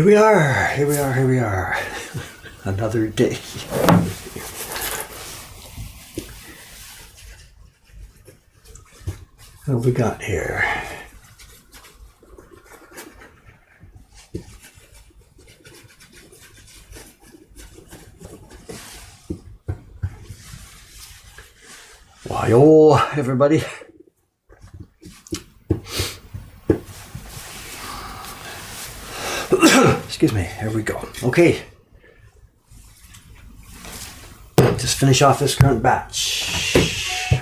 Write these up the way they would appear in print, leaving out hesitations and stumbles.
Here we are, here we are, here we are. Another day. What have we got here? Why-oh, everybody. Excuse me, here we go. Okay. Just finish off this current batch.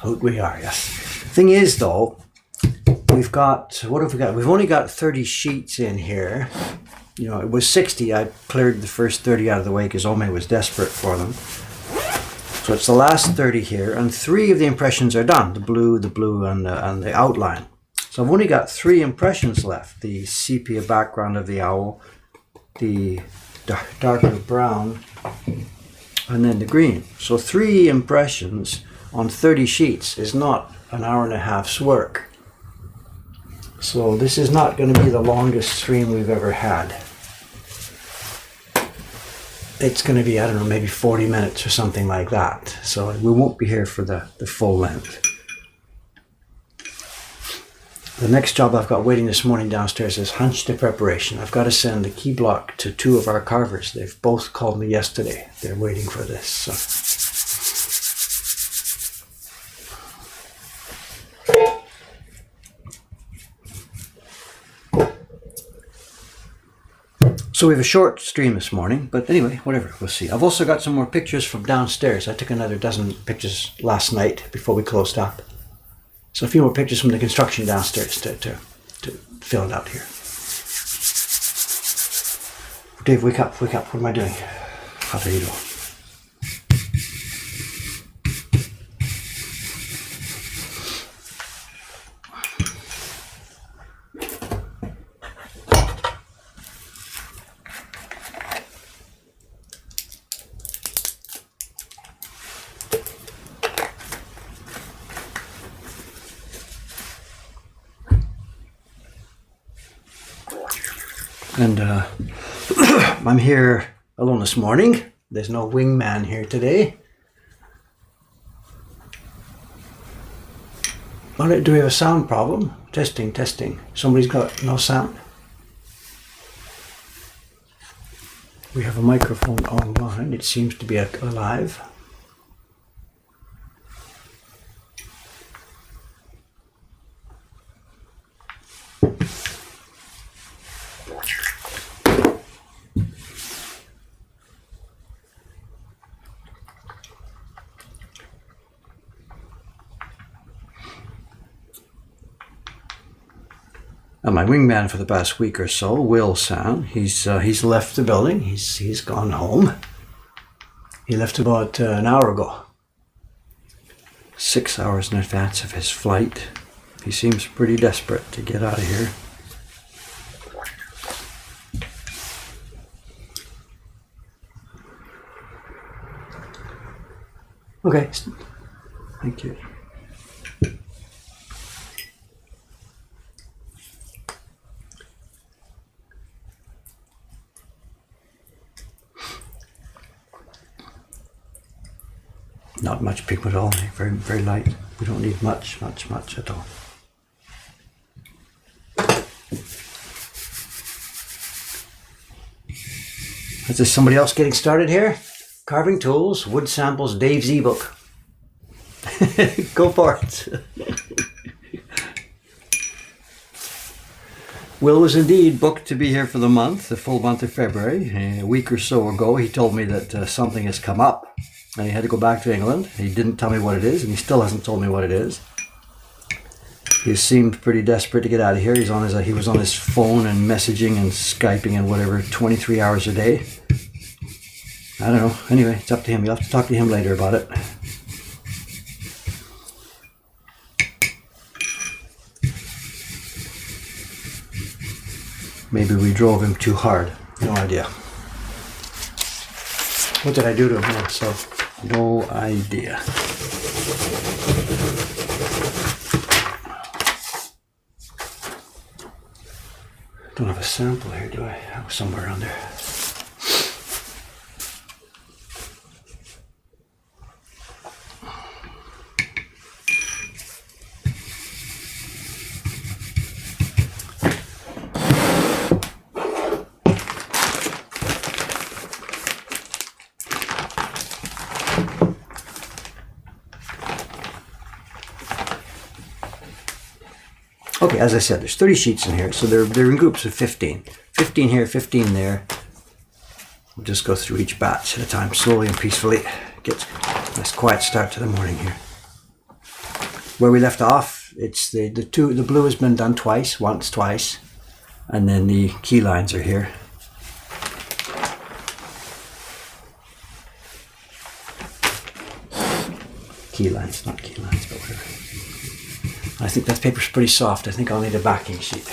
Out we are, yes. Thing is though, we've got, what have we got? We've only got 30 sheets in here. You know, it was 60. I cleared the first 30 out of the way because Ome was desperate for them. So it's the last 30 here, and 3 of the impressions are done. The blue, and the outline. So I've only got 3 impressions left. The sepia background of the owl, the darker brown, and then the green. So 3 impressions on 30 sheets is not an hour and a half's work. So this is not going to be the longest stream we've ever had. It's going to be, I don't know, maybe 40 minutes or something like that. So we won't be here for the full length. The next job I've got waiting this morning downstairs is hunch to preparation. I've got to send the key block to 2 of our carvers. They've both called me yesterday. They're waiting for this. So we have a short stream this morning, but anyway, whatever, we'll see. I've also got some more pictures from downstairs. I took another dozen pictures last night before we closed up. So a few more pictures from the construction downstairs to fill it out here. Dave, wake up, wake up. What am I doing? How do you do? And I'm here alone this morning. There's no wingman here today. Do we have a sound problem? Testing, testing. Somebody's got no sound. We have a microphone online. It seems to be alive. And my wingman for the past week or so, Will San, he's left the building. He's gone home. He left about an hour ago. 6 hours in advance of his flight. He seems pretty desperate to get out of here. Okay, thank you. Not much pigment at all, very, very light. We don't need much at all. Is there somebody else getting started here? Carving tools, wood samples, Dave's ebook. Go for it. Will was indeed booked to be here for the month, the full month of February. A week or so ago, he told me that something has come up and he had to go back to England. He didn't tell me what it is, and he still hasn't told me what it is. He seemed pretty desperate to get out of here. He was on his phone and messaging and Skyping and whatever 23 hours a day. I don't know. Anyway, it's up to him. You'll have to talk to him later about it. Maybe we drove him too hard. No idea. What did I do to him? So, no idea. Don't have a sample here, do I? Oh, somewhere around there. Okay, as I said, there's 30 sheets in here, so they're in groups of 15. 15 here, 15 there. We'll just go through each batch at a time, slowly and peacefully. Get a nice quiet start to the morning here. Where we left off, it's the blue has been done twice, twice, and then the key lines are here. Key lines, not key lines, but whatever. I think that paper's pretty soft. I think I'll need a backing sheet.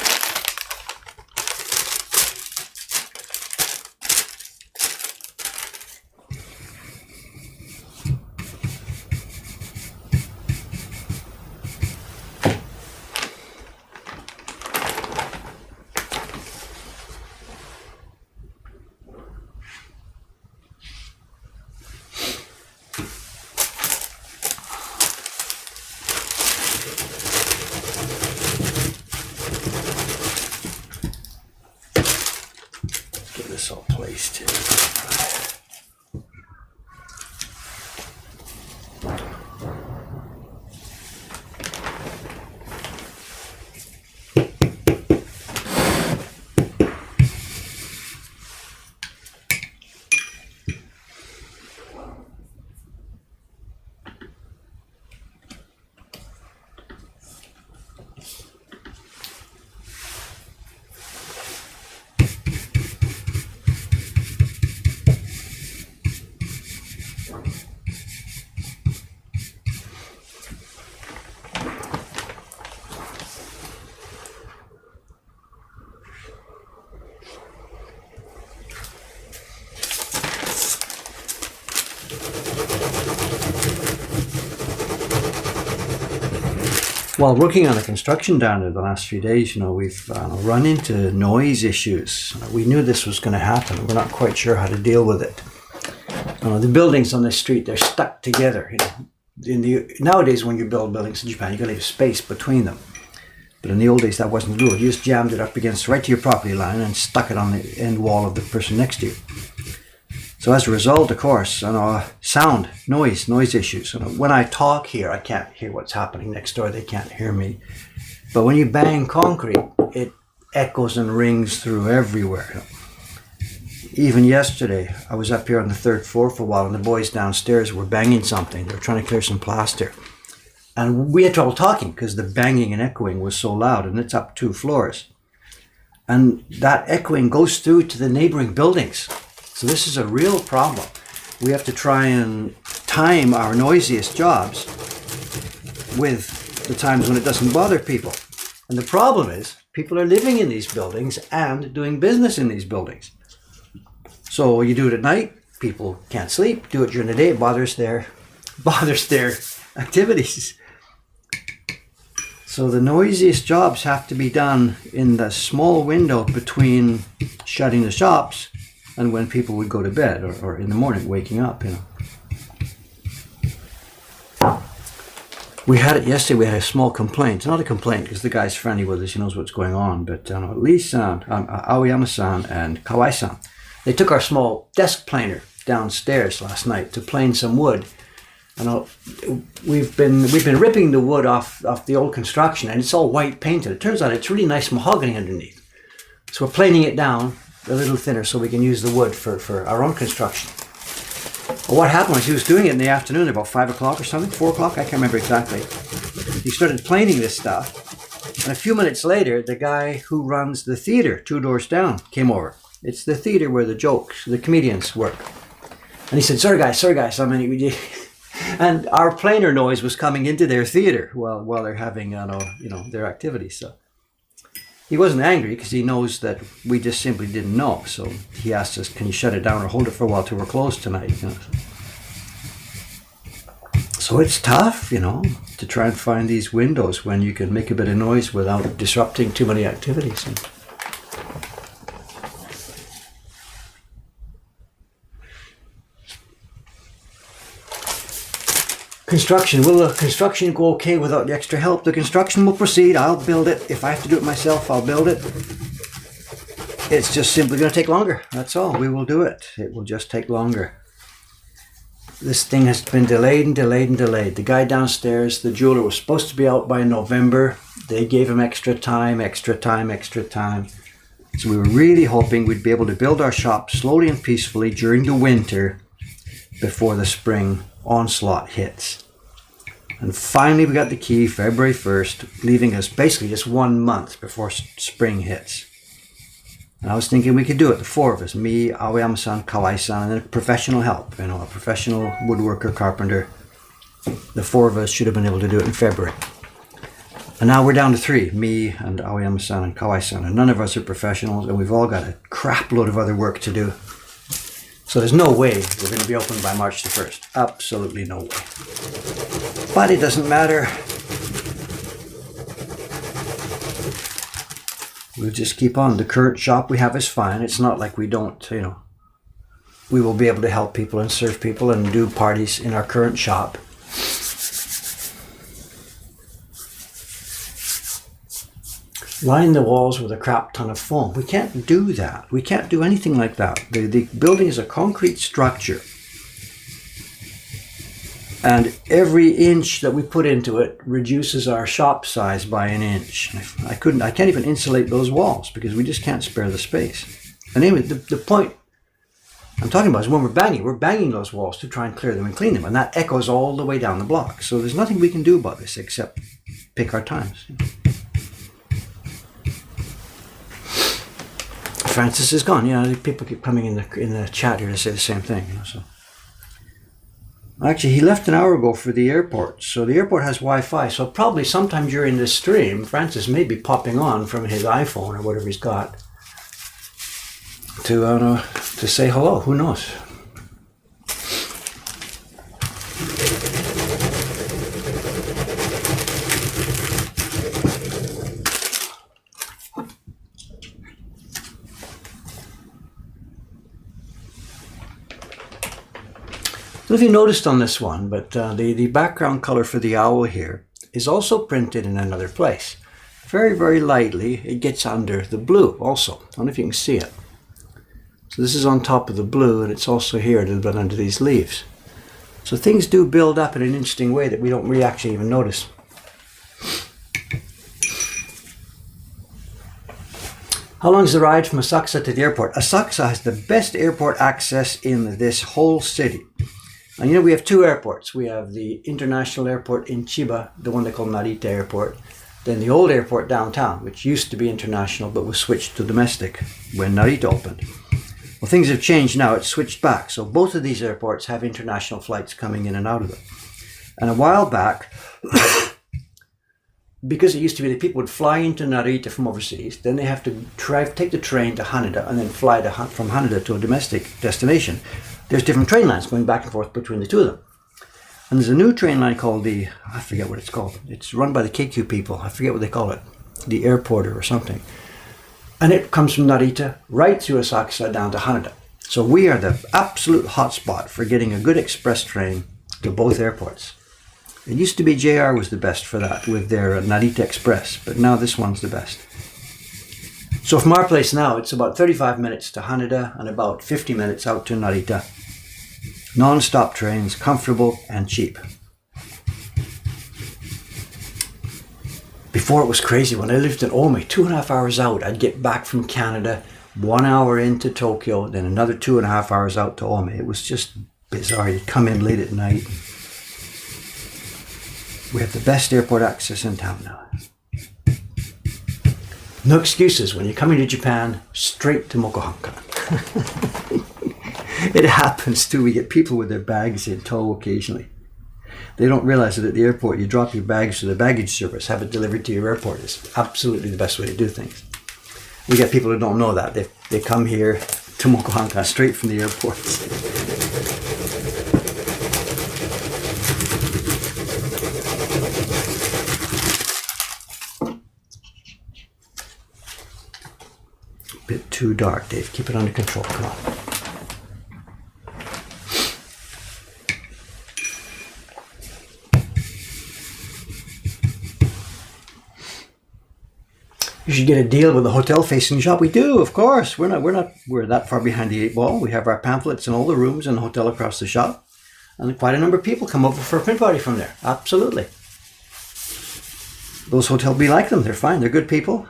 All placed here. While working on the construction down there the last few days, we've run into noise issues. We knew this was going to happen. We're not quite sure how to deal with it. The buildings on this street, they're stuck together. Nowadays, when you build buildings in Japan, you've got to leave space between them. But in the old days, that wasn't the rule. You just jammed it up against right to your property line and stuck it on the end wall of the person next to you. So as a result, of course, sound, noise issues. When I talk here, I can't hear what's happening next door. They can't hear me. But when you bang concrete, it echoes and rings through everywhere. Even yesterday, I was up here on the 3rd floor for a while, and the boys downstairs were banging something. They were trying to clear some plaster. And we had trouble talking because the banging and echoing was so loud, and it's up 2 floors. And that echoing goes through to the neighboring buildings. So this is a real problem. We have to try and time our noisiest jobs with the times when it doesn't bother people. And the problem is, people are living in these buildings and doing business in these buildings. So you do it at night, people can't sleep. Do it during the day, it bothers their activities. So the noisiest jobs have to be done in the small window between shutting the shops and when people would go to bed or in the morning waking up, We had it yesterday, we had a small complaint. It's not a complaint because the guy's friendly with us, he knows what's going on, but Lee-san, Aoyama-san and Kawai-san, they took our small desk planer downstairs last night to plane some wood. We've been ripping the wood off the old construction, and it's all white painted. It turns out it's really nice mahogany underneath. So we're planing it down a little thinner so we can use the wood for our own construction. Well, what happened was he was doing it in the afternoon, about 5 o'clock or something, 4 o'clock, I can't remember exactly. He started planing this stuff, and a few minutes later, the guy who runs the theater 2 doors down came over. It's the theater where the comedians work. And he said, sorry guys, and our planer noise was coming into their theater while they're having, their activities. So he wasn't angry because he knows that we just simply didn't know. So he asked us, can you shut it down or hold it for a while till we're closed tonight? So it's tough, to try and find these windows when you can make a bit of noise without disrupting too many activities. Construction. Will the construction go okay without the extra help? The construction will proceed. I'll build it. If I have to do it myself, I'll build it. It's just simply going to take longer. That's all. We will do it. It will just take longer. This thing has been delayed and delayed and delayed. The guy downstairs, the jeweler, was supposed to be out by November. They gave him extra time, extra time, extra time. So we were really hoping we'd be able to build our shop slowly and peacefully during the winter before the spring onslaught hits. And finally we got the key February 1st, leaving us basically just 1 month before spring hits. And I was thinking we could do it, the four of us, me, Aoyama-san, Kawai-san, and then professional help, a professional woodworker, carpenter. The four of us should have been able to do it in February. And now we're down to three, me and Aoyama-san and Kawai-san, and none of us are professionals, and we've all got a crap load of other work to do. So there's no way we're going to be open by March the 1st. Absolutely no way. But it doesn't matter. We'll just keep on. The current shop we have is fine. It's not like we don't, we will be able to help people and serve people and do parties in our current shop. Line the walls with a crap ton of foam. We can't do that. We can't do anything like that. The building is a concrete structure. And every inch that we put into it reduces our shop size by an inch. I can't even insulate those walls because we just can't spare the space. And anyway, the point I'm talking about is when we're banging those walls to try and clear them and clean them. And that echoes all the way down the block. So there's nothing we can do about this except pick our times. Francis is gone. People keep coming in the chat here to say the same thing. So actually, he left an hour ago for the airport. So the airport has Wi-Fi. So probably sometime during this stream, Francis may be popping on from his iPhone or whatever he's got to say hello. Who knows? I don't know if you noticed on this one, but the background color for the owl here is also printed in another place. Very, very lightly, it gets under the blue also. I don't know if you can see it. So this is on top of the blue, and it's also here a little bit under these leaves. So things do build up in an interesting way that we don't really actually even notice. How long is the ride from Asakusa to the airport? Asakusa has the best airport access in this whole city. And we have two airports. We have the international airport in Chiba, the one they call Narita Airport. Then the old airport downtown, which used to be international but was switched to domestic when Narita opened. Well, things have changed now. It's switched back. So both of these airports have international flights coming in and out of them. And a while back, because it used to be that people would fly into Narita from overseas, then they have to take the train to Haneda and then fly from Haneda to a domestic destination. There's different train lines going back and forth between the two of them. And there's a new train line called I forget what it's called. It's run by the KQ people. I forget what they call it. The airporter or something. And it comes from Narita right through Asakusa down to Haneda. So we are the absolute hotspot for getting a good express train to both airports. It used to be JR was the best for that with their Narita Express, but now this one's the best. So from our place now, it's about 35 minutes to Haneda and about 50 minutes out to Narita. Non-stop trains, comfortable and cheap. Before it was crazy. When I lived in Ome, 2.5 hours out, I'd get back from Canada, 1 hour into Tokyo, then another 2.5 hours out to Ome. It was just bizarre. You'd come in late at night. We have the best airport access in town now. No excuses. When you're coming to Japan, straight to Mokuhankan. It happens too. We get people with their bags in tow occasionally. They don't realize that at the airport, you drop your bags to the baggage service, have it delivered to your airport. It's absolutely the best way to do things. We get people who don't know that. They come here to Mokuhankan straight from the airport. Bit too dark, Dave. Keep it under control. Come on. should get a deal with the hotel facing the shop. We do, of course. We're that far behind the 8 ball. We have our pamphlets in all the rooms in the hotel across the shop. And quite a number of people come over for a print party from there. Absolutely. Those hotels, we like them. They're fine. They're good people.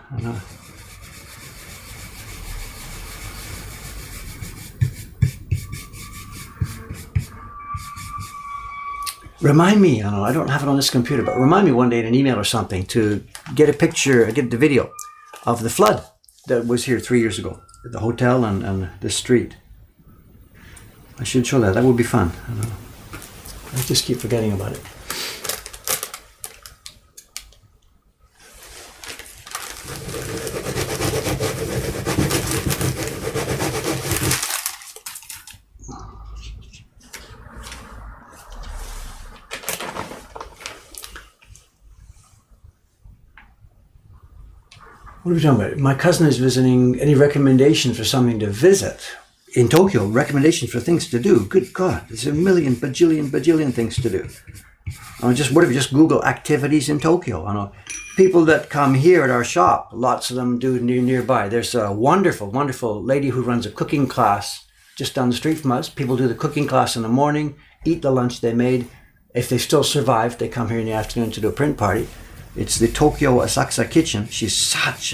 Remind me, I don't have it on this computer, but remind me one day in an email or something to get a picture, get the video of the flood that was here 3 years ago. The hotel and the street. I should show that. That would be fun. I just keep forgetting about it. What are we talking about? My cousin is visiting. Any recommendations for something to visit in Tokyo? Recommendations for things to do? Good God, there's a million, bajillion things to do. Just Google activities in Tokyo. I know people that come here at our shop. Lots of them do nearby. There's a wonderful lady who runs a cooking class just down the street from us. People do the cooking class in the morning, eat the lunch they made. If they still survive, they come here in the afternoon to do a print party. It's the Tokyo Asakusa Kitchen. She's such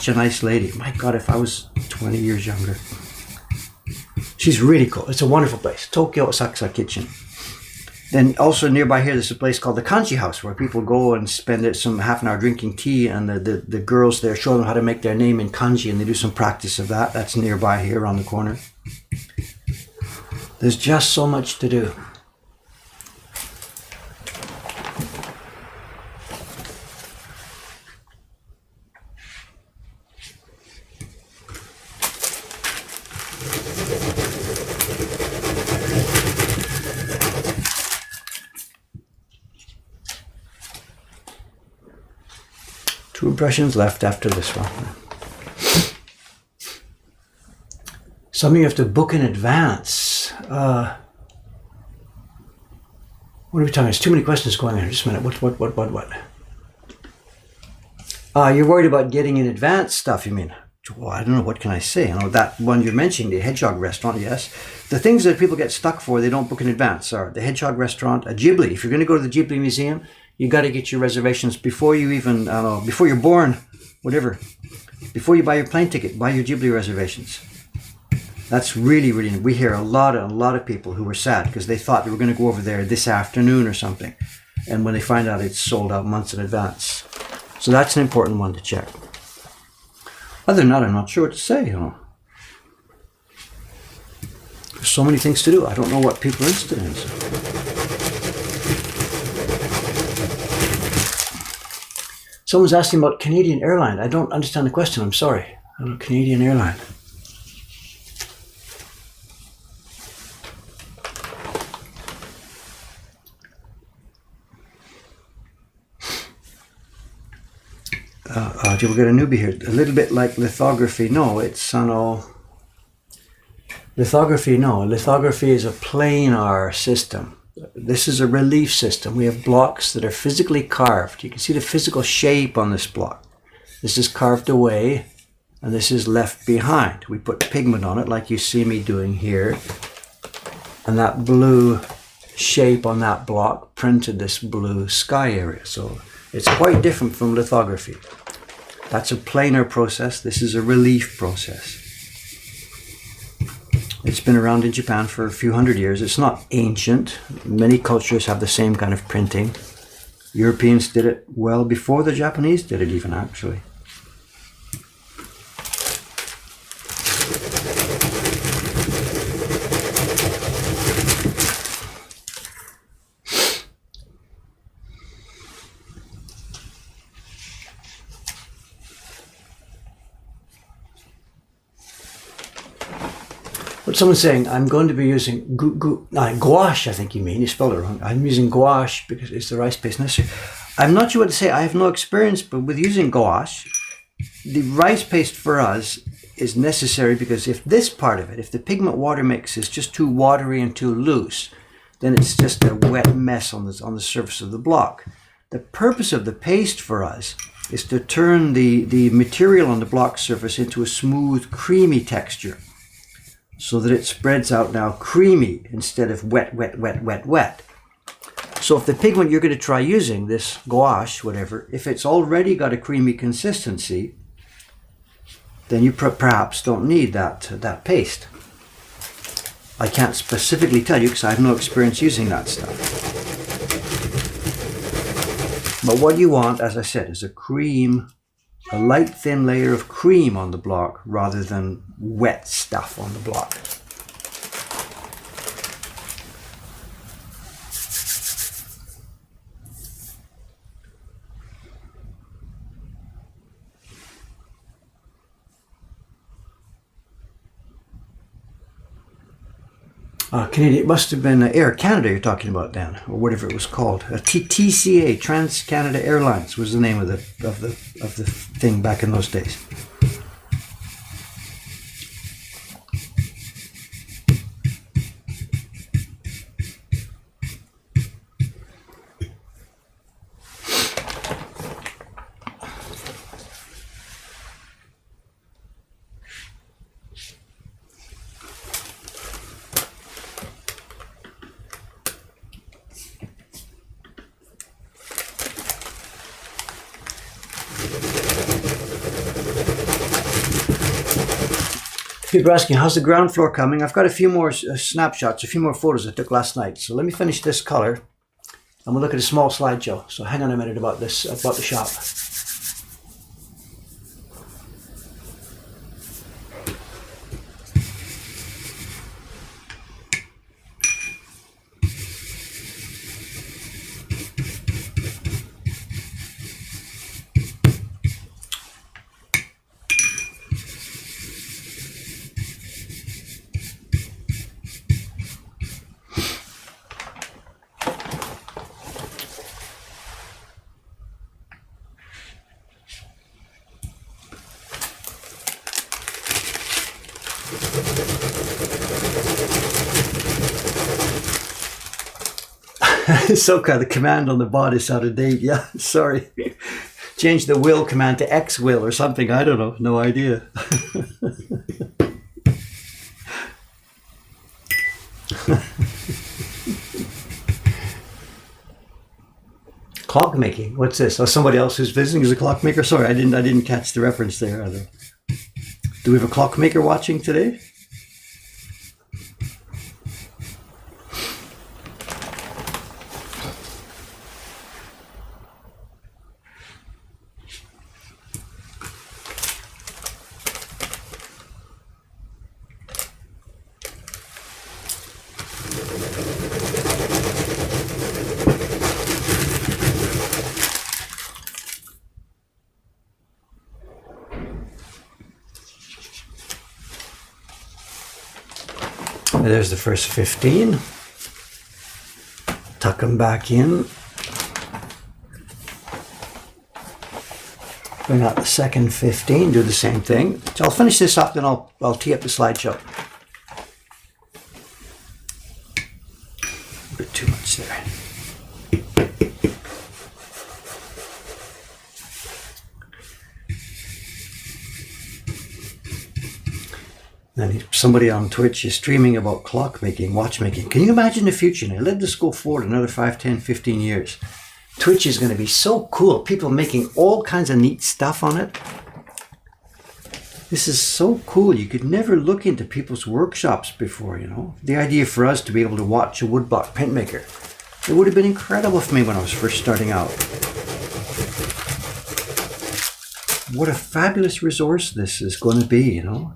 a nice lady. My God, if I was 20 years younger. She's really cool. It's a wonderful place. Tokyo Asakusa Kitchen. Then also nearby here, there's a place called the Kanji House where people go and spend some half an hour drinking tea, and the girls there show them how to make their name in kanji, and they do some practice of that. That's nearby here around the corner. There's just so much to do. Two impressions left after this one. Something you have to book in advance. What are we talking? There's too many questions going on. Just a minute. What? You're worried about getting in advance stuff, you mean? Well, I don't know. What can I say? I know that one you're mentioning, the Hedgehog restaurant, yes. The things that people get stuck for, they don't book in advance, are the Hedgehog restaurant, a Ghibli. If you're going to go to the Ghibli Museum, you got to get your reservations before you even, before you're born, whatever. Before you buy your plane ticket, buy your Ghibli reservations. That's really, we hear a lot of people who were sad because they thought they were going to go over there this afternoon or something. And when they find out it's sold out months in advance. So that's an important one to check. Other than that, I'm not sure what to say, There's so many things to do. I don't know what people are interested in. So. Someone's asking about Canadian airline. I don't understand the question. I'm sorry. I don't know, Canadian airline. We'll get a newbie here. A little bit like lithography. No, it's lithography. No, lithography is a planar system. This is a relief system. We have blocks that are physically carved. You can see the physical shape on this block. This is carved away, and this is left behind. We put pigment on it, like you see me doing here. And that blue shape on that block printed this blue sky area. So it's quite different from lithography. That's a planar process. This is a relief process. It's been around in Japan for a few hundred years. It's not ancient. Many cultures have the same kind of printing. Europeans did it well before the Japanese did it even, actually. Someone's saying, I'm going to be using gouache, I think you mean. You spelled it wrong. I'm using gouache because it's the rice paste necessary. I'm not sure what to say. I have no experience, but with using gouache, the rice paste for us is necessary because if this part of it, if the pigment water mix is just too watery and too loose, then it's just a wet mess on the surface of the block. The purpose of the paste for us is to turn the material on the block surface into a smooth, creamy texture so that it spreads out now creamy instead of wet, wet, wet, wet, wet. So if the pigment you're going to try using, this gouache, whatever, if it's already got a creamy consistency, then you perhaps don't need that paste. I can't specifically tell you because I have no experience using that stuff. But what you want, as I said, is a cream, a light thin layer of cream on the block rather than wet stuff on the block. Canadian, it must have been Air Canada you're talking about then, or whatever it was called. TCA, Trans Canada Airlines, was the name of the thing back in those days. People are asking, how's the ground floor coming? I've got a few more snapshots, a few more photos I took last night. So let me finish this color and we'll look at a small slideshow. So hang on a minute about this, about the shop. Soka, the command on the bot is out of date. Yeah, sorry. Change the will command to X will or something. I don't know. No idea. Clockmaking. What's this? Oh, somebody else who's visiting is a clockmaker. Sorry, I didn't catch the reference there either. Do we have a clockmaker watching today? There's the first 15. Tuck them back in. Bring out the second 15, do the same thing. So I'll finish this up, then I'll tee up the slideshow. A bit too much there. And somebody on Twitch is streaming about clockmaking, watchmaking. Can you imagine the future? Now, let this go forward another 5, 10, 15 years. Twitch is going to be so cool. People making all kinds of neat stuff on it. This is so cool. You could never look into people's workshops before, you know. The idea for us to be able to watch a woodblock printmaker. It would have been incredible for me when I was first starting out. What a fabulous resource this is going to be, you know.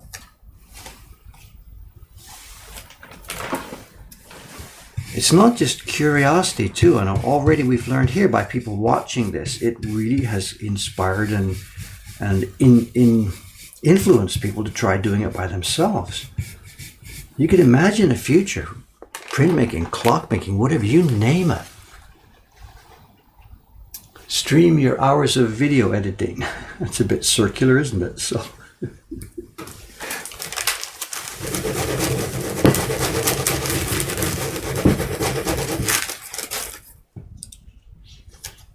It's not just curiosity too, and already we've learned here by people watching this, it really has inspired and influenced people to try doing it by themselves. You could imagine a future, printmaking, clockmaking, whatever, you name it. Stream your hours of video editing. That's a bit circular, isn't it? So.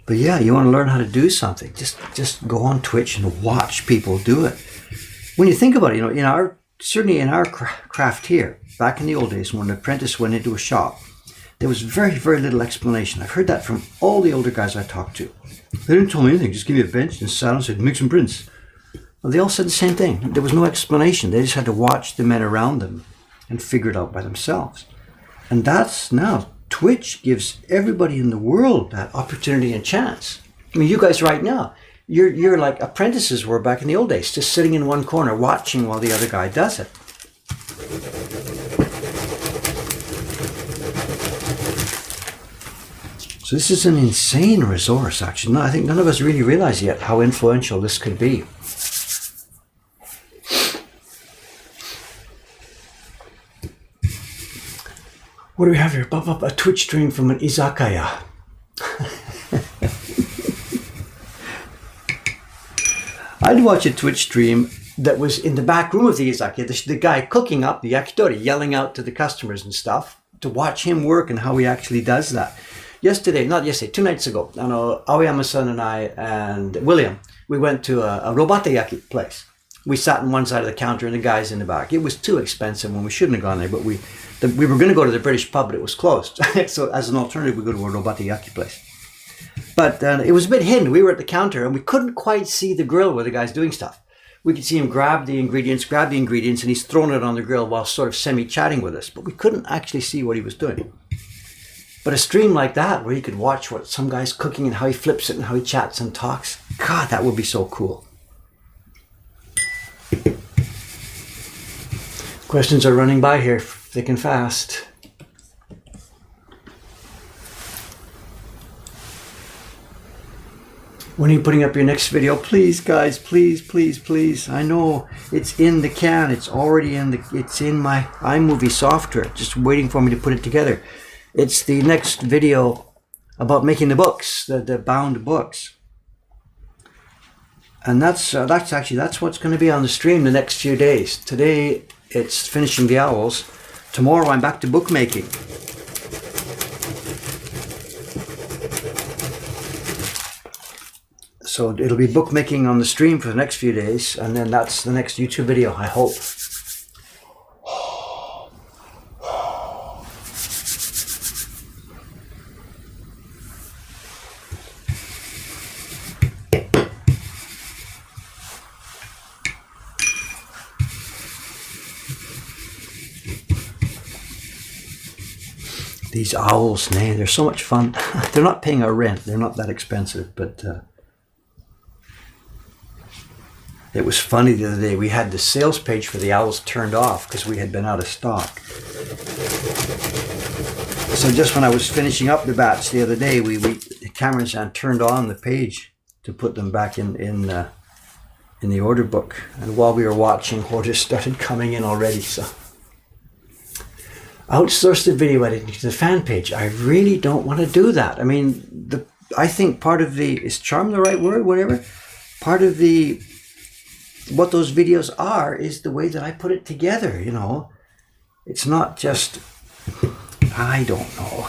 But But yeah, you want to learn how to do something, just go on Twitch and watch people do it. When you think about it, certainly in our craft here, back in the old days when an apprentice went into a shop, there was very, very little explanation. I've heard that from all the older guys I talked to. They didn't tell me anything, just give me a bench and sat and said, make some prints. Well, they all said the same thing. There was no explanation. They just had to watch the men around them and figure it out by themselves. And that's now, Twitch gives everybody in the world that opportunity and chance. I mean, you guys right now, you're like apprentices were back in the old days, just sitting in one corner watching while the other guy does it. So this is an insane resource, actually. No, I think none of us really realize yet how influential this could be. What do we have here? A Twitch stream from an izakaya. I'd watch a Twitch stream that was in the back room of the izakaya, the guy cooking up the yakitori, yelling out to the customers and stuff, to watch him work and how he actually does that. 2 nights ago, Aoyama-san and I and William, we went to a robatayaki place. We sat on one side of the counter and the guys in the back. It was too expensive when we shouldn't have gone there, but we were going to go to the British pub, but it was closed. So as an alternative, we go to a robatayaki place. But it was a bit hidden. We were at the counter and we couldn't quite see the grill where the guy's doing stuff. We could see him grab the ingredients, and he's throwing it on the grill while sort of semi-chatting with us. But we couldn't actually see what he was doing. But a stream like that, where you could watch what some guy's cooking and how he flips it and how he chats and talks, God, that would be so cool. Questions are running by here, thick and fast. When are you putting up your next video? Please, guys, please, please, please. I know it's in the can. It's already it's in my iMovie software, just waiting for me to put it together. It's the next video about making the books, the bound books. And that's what's going to be on the stream the next few days. Today, it's finishing the owls. Tomorrow, I'm back to bookmaking. So it'll be bookmaking on the stream for the next few days, and then that's the next YouTube video, I hope. These owls, they're so much fun. They're not paying our rent. They're not that expensive, but it was funny the other day. We had the sales page for the owls turned off because we had been out of stock. So just when I was finishing up the batch the other day, Cameron turned on the page to put them back in the order book. And while we were watching, orders started coming in already. So outsource the video editing to the fan page. I really don't want to do that. I mean, I think part of is charm the right word, whatever? Part of what those videos are is the way that I put it together, It's not just, I don't know.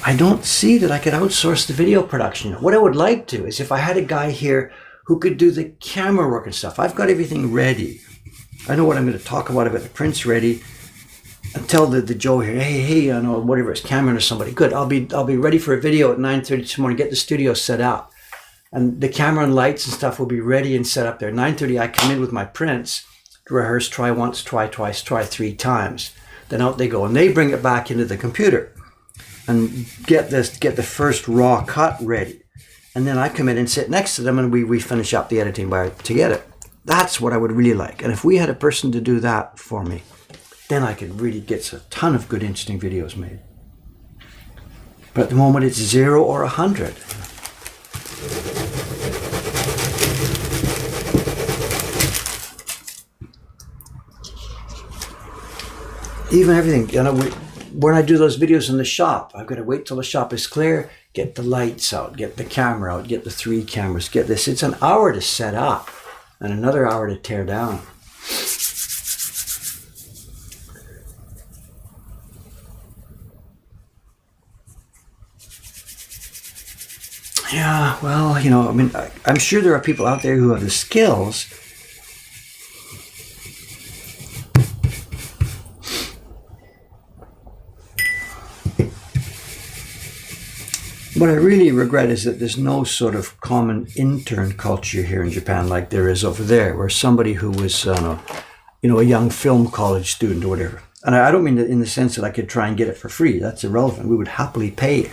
I don't see that I could outsource the video production. What I would like to is if I had a guy here who could do the camera work and stuff. I've got everything ready. I know what I'm going to talk about. I've got the prints ready. And tell the Joe here, hey, whatever, it's Cameron or somebody. Good, I'll be ready for a video at 9:30 tomorrow. Get the studio set up. And the camera and lights and stuff will be ready and set up there. 9:30, I come in with my prints, rehearse, try once, try twice, try 3 times. Then out they go. And they bring it back into the computer and get the first raw cut ready. And then I come in and sit next to them and we finish up the editing together. That's what I would really like. And if we had a person to do that for me, then I could really get a ton of good, interesting videos made. But at the moment, it's 0 or 100. Even everything, when I do those videos in the shop, I've got to wait till the shop is clear, get the lights out, get the camera out, get the 3 cameras, get this. It's an hour to set up and another hour to tear down. Yeah, well, you know, I mean, I'm sure there are people out there who have the skills. What I really regret is that there's no sort of common intern culture here in Japan like there is over there, where somebody who was, you know, a young film college student or whatever. And I don't mean that in the sense that I could try and get it for free. That's irrelevant. We would happily pay you.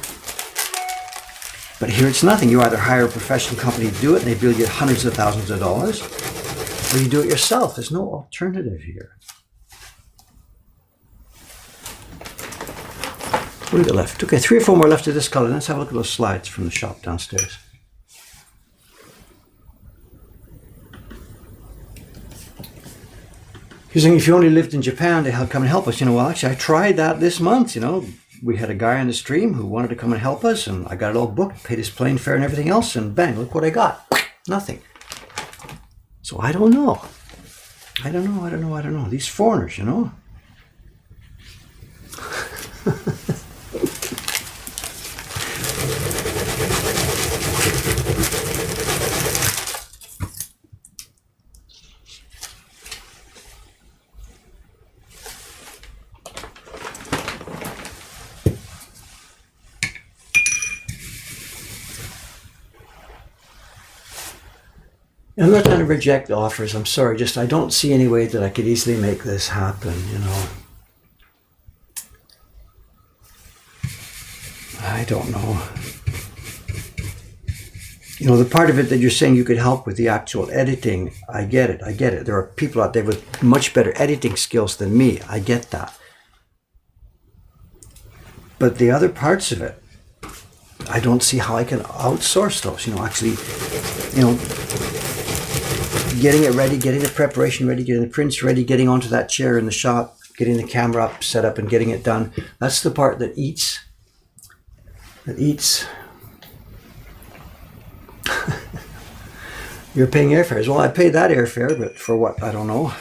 But here it's nothing. You either hire a professional company to do it and they bill you hundreds of thousands of dollars, or you do it yourself. There's no alternative here. What do we got left? Okay, 3 or 4 more left of this color. Let's have a look at those slides from the shop downstairs. He's saying if you only lived in Japan, they'll come and help us. You know, well, actually, I tried that this month. You know, we had a guy on the stream who wanted to come and help us, and I got it all booked, paid his plane fare and everything else, and bang, look what I got. Nothing. So I don't know. I don't know. These foreigners, you know. I'm not trying to reject offers. I'm sorry. Just I don't see any way that I could easily make this happen, you know. I don't know. You know, the part of it that you're saying you could help with the actual editing, I get it. There are people out there with much better editing skills than me. I get that. But the other parts of it, I don't see how I can outsource those. You know, actually, you know, getting it ready, getting the preparation ready, getting the prints ready, getting onto that chair in the shop, getting the camera up, set up, and getting it done. That's the part that eats. You're paying airfares. Well, I paid that airfare, but for what? I don't know.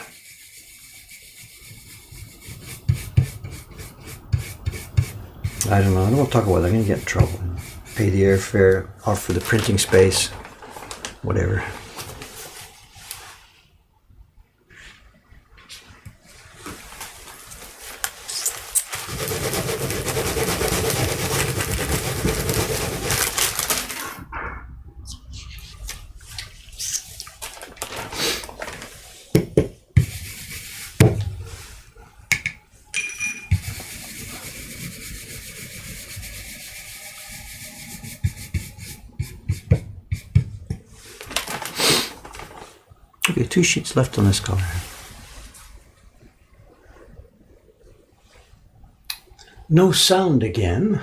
I don't want to talk about that. I'm going to get in trouble. Pay the airfare, off for the printing space, whatever. Okay, 2 sheets left on this color. No sound again.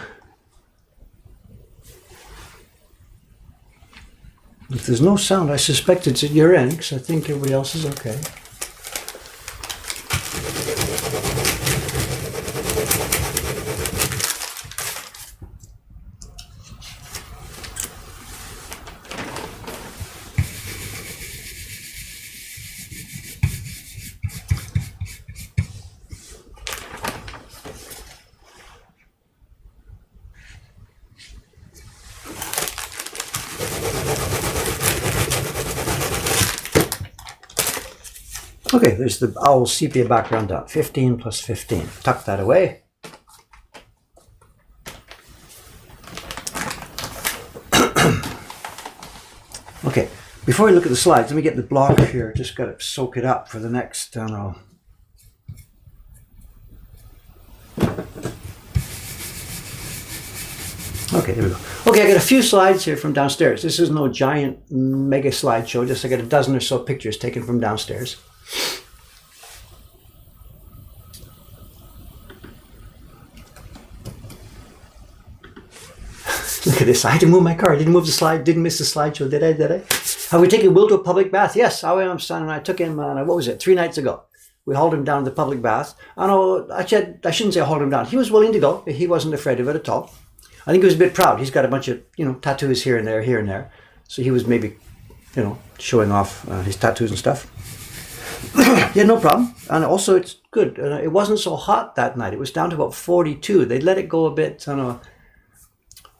If there's no sound, I suspect it's at your end, because I think everybody else is okay. Okay, there's the owl sepia background done. 15 plus 15. Tuck that away. Okay, before we look at the slides, let me get the block here. Just got to soak it up for the next, I don't know. Okay, there we go. Okay, I got a few slides here from downstairs. This is no giant mega slideshow, just I got a dozen or so pictures taken from downstairs. Look at this. I had to move my car. I didn't move the slide, didn't miss the slideshow, did I? Have we taken Will to a public bath? Yes, my son and I took him, what was it, 3 nights ago. We hauled him down to the public bath. I shouldn't say hauled him down. He was willing to go. He wasn't afraid of it at all. I think he was a bit proud. He's got a bunch of, tattoos here and there. So he was maybe, showing off his tattoos and stuff. Yeah, no problem. And also it's good. It wasn't so hot that night. It was down to about 42. They let it go a bit,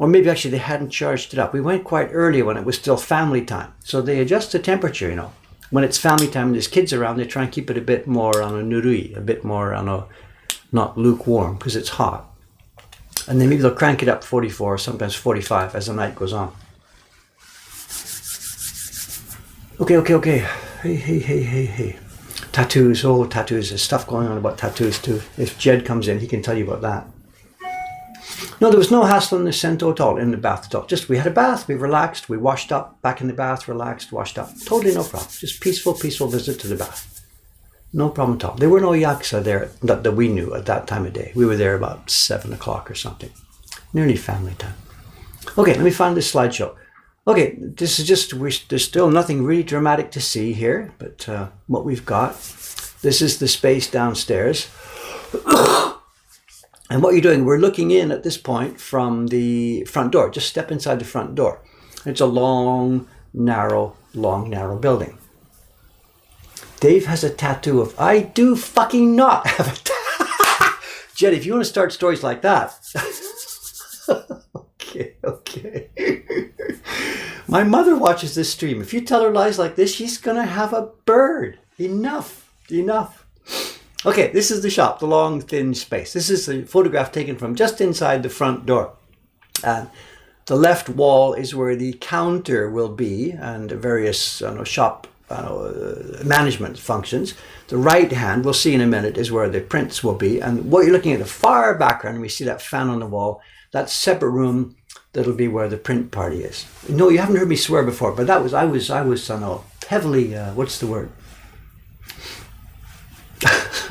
Or maybe actually they hadn't charged it up. We went quite early when it was still family time. So they adjust the temperature, you know. When it's family time and there's kids around, they try and keep it a bit more on a nurui, a bit more on a, not lukewarm, because it's hot. And then maybe they'll crank it up 44, sometimes 45 as the night goes on. Okay. Hey. Tattoos, oh, tattoos. There's stuff going on about tattoos too. If Jed comes in, he can tell you about that. No, there was no hassle in the Sento at all, in the bath at all. Just we had a bath, we relaxed, we washed up, back in the bath, relaxed, washed up. Totally no problem. Just peaceful visit to the bath. No problem at all. There were no yakuza there that we knew at that time of day. We were there about 7 o'clock or something. Nearly family time. Okay, let me find this slideshow. Okay, this is just, there's still nothing really dramatic to see here, but what we've got, this is the space downstairs. And what you're doing, we're looking in at this point from the front door. Just step inside the front door. It's a long, narrow building. Dave has a tattoo of, I do fucking not have a tattoo. Jed, if you want to start stories like that. Okay. My mother watches this stream. If you tell her lies like this, she's going to have a bird. Enough. Okay, this is the shop, the long, thin space. This is a photograph taken from just inside the front door. And the left wall is where the counter will be and various shop management functions. The right hand, we'll see in a minute, is where the prints will be. And what you're looking at, the far background, we see that fan on the wall, that separate room, that'll be where the print party is. No, you haven't heard me swear before, but that was, I was heavily, what's the word?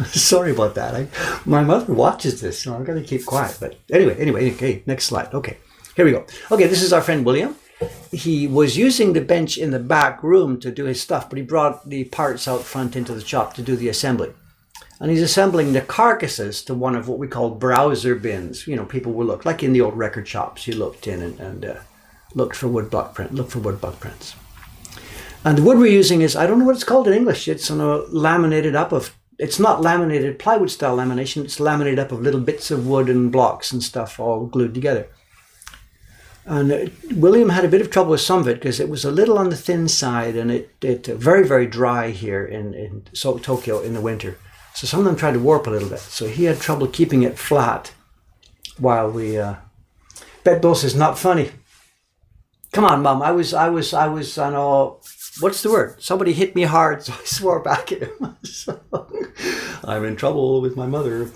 Sorry about that. My mother watches this, so I'm going to keep quiet. But anyway, okay, next slide. Okay, here we go. Okay, this is our friend William. He was using the bench in the back room to do his stuff, but he brought the parts out front into the shop to do the assembly. And he's assembling the carcasses to one of what we call browser bins. You know, people will look, like in the old record shops, you looked in and looked for woodblock prints. And the wood we're using is, I don't know what it's called in English. It's laminated up of, it's not laminated plywood style lamination, it's laminated up of little bits of wood and blocks and stuff all glued together. And William had a bit of trouble with some of it because it was a little on the thin side and it very, very dry here in Tokyo in the winter. So some of them tried to warp a little bit. So he had trouble keeping it flat while we, Betbo says, not funny. Come on, Mom, I was, what's the word? Somebody hit me hard, so I swore back at him. So, I'm in trouble with my mother.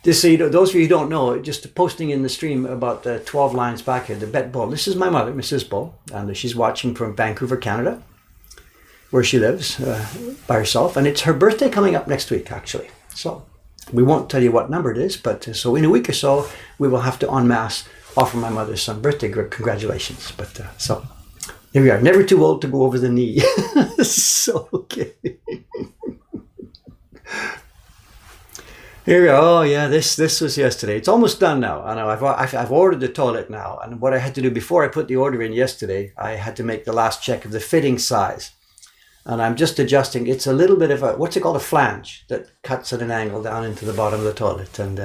Just so you know, those of you who don't know, just posting in the stream about 12 lines back here, the Bet Bull. This is my mother, Mrs. Bull, and she's watching from Vancouver, Canada, where she lives by herself. And it's her birthday coming up next week, actually. So we won't tell you what number it is, but so in a week or so, we will have to en masse offer my mother some birthday congratulations. But so here we are, never too old to go over the knee. So, okay. Here we go. Oh yeah, this was yesterday. It's almost done now. I know I've ordered the toilet now, and what I had to do before I put the order in yesterday, I had to make the last check of the fitting size, and I'm just adjusting. It's a little bit of a, what's it called, a flange that cuts at an angle down into the bottom of the toilet, and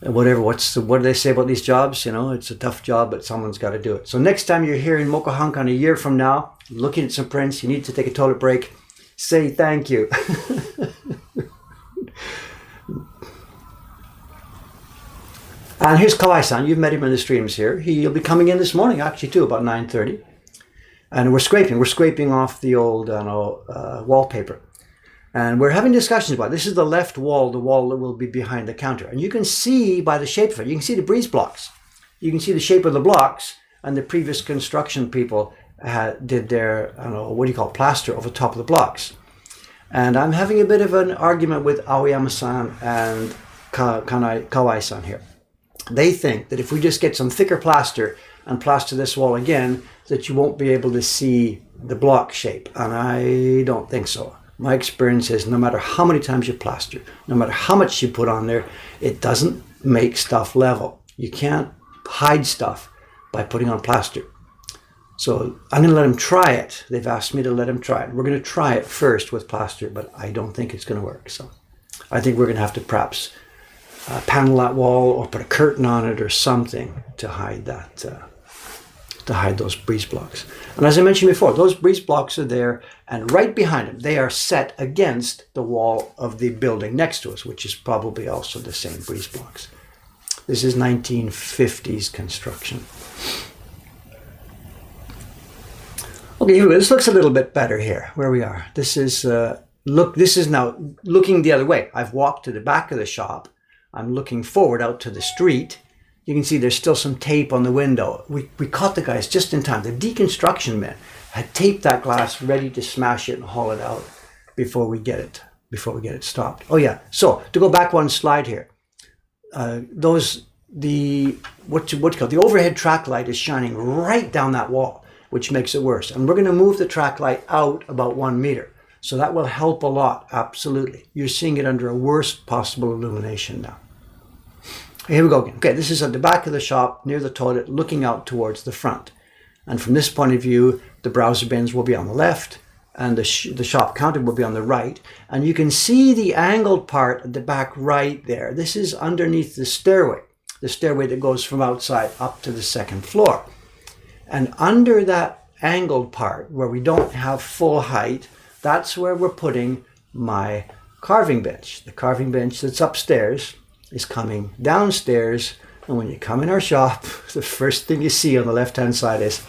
what do they say about these jobs? You know, it's a tough job, but someone's got to do it. So next time you're here in Mokuhankan a year from now, looking at some prints, you need to take a toilet break, say thank you. And here's Kawai-san. You've met him in the streams here. He'll be coming in this morning, actually, too, about 9:30. And we're scraping off the old wallpaper. And we're having discussions about it. This is the left wall, the wall that will be behind the counter. And you can see by the shape of it, you can see the breeze blocks. You can see the shape of the blocks, and the previous construction people did their, plaster over the top of the blocks. And I'm having a bit of an argument with Aoyama-san and Kawai-san here. They think that if we just get some thicker plaster and plaster this wall again, that you won't be able to see the block shape. And I don't think so. My experience is no matter how many times you plaster, no matter how much you put on there, it doesn't make stuff level. You can't hide stuff by putting on plaster. So I'm going to let them try it. They've asked me to let them try it. We're going to try it first with plaster, but I don't think it's going to work. So I think we're going to have to perhaps panel that wall or put a curtain on it or something to hide that, to hide those breeze blocks. And as I mentioned before, those breeze blocks are there, and right behind them, they are set against the wall of the building next to us, which is probably also the same breeze blocks. This is 1950s construction. Okay, this looks a little bit better here, where we are. This is, this is now looking the other way. I've walked to the back of the shop. I'm looking forward out to the street. You can see there's still some tape on the window. We caught the guys just in time. The deconstruction men had taped that glass ready to smash it and haul it out before we get it stopped. Oh yeah, so to go back one slide here. The overhead track light is shining right down that wall, which makes it worse. And we're going to move the track light out about 1 meter. So that will help a lot, absolutely. You're seeing it under a worst possible illumination now. Here we go again. Okay, this is at the back of the shop, near the toilet, looking out towards the front. And from this point of view, the browser bins will be on the left, and the shop counter will be on the right. And you can see the angled part at the back right there. This is underneath the stairway that goes from outside up to the second floor. And under that angled part, where we don't have full height, that's where we're putting my carving bench. The carving bench that's upstairs is coming downstairs, and when you come in our shop, the first thing you see on the left-hand side is,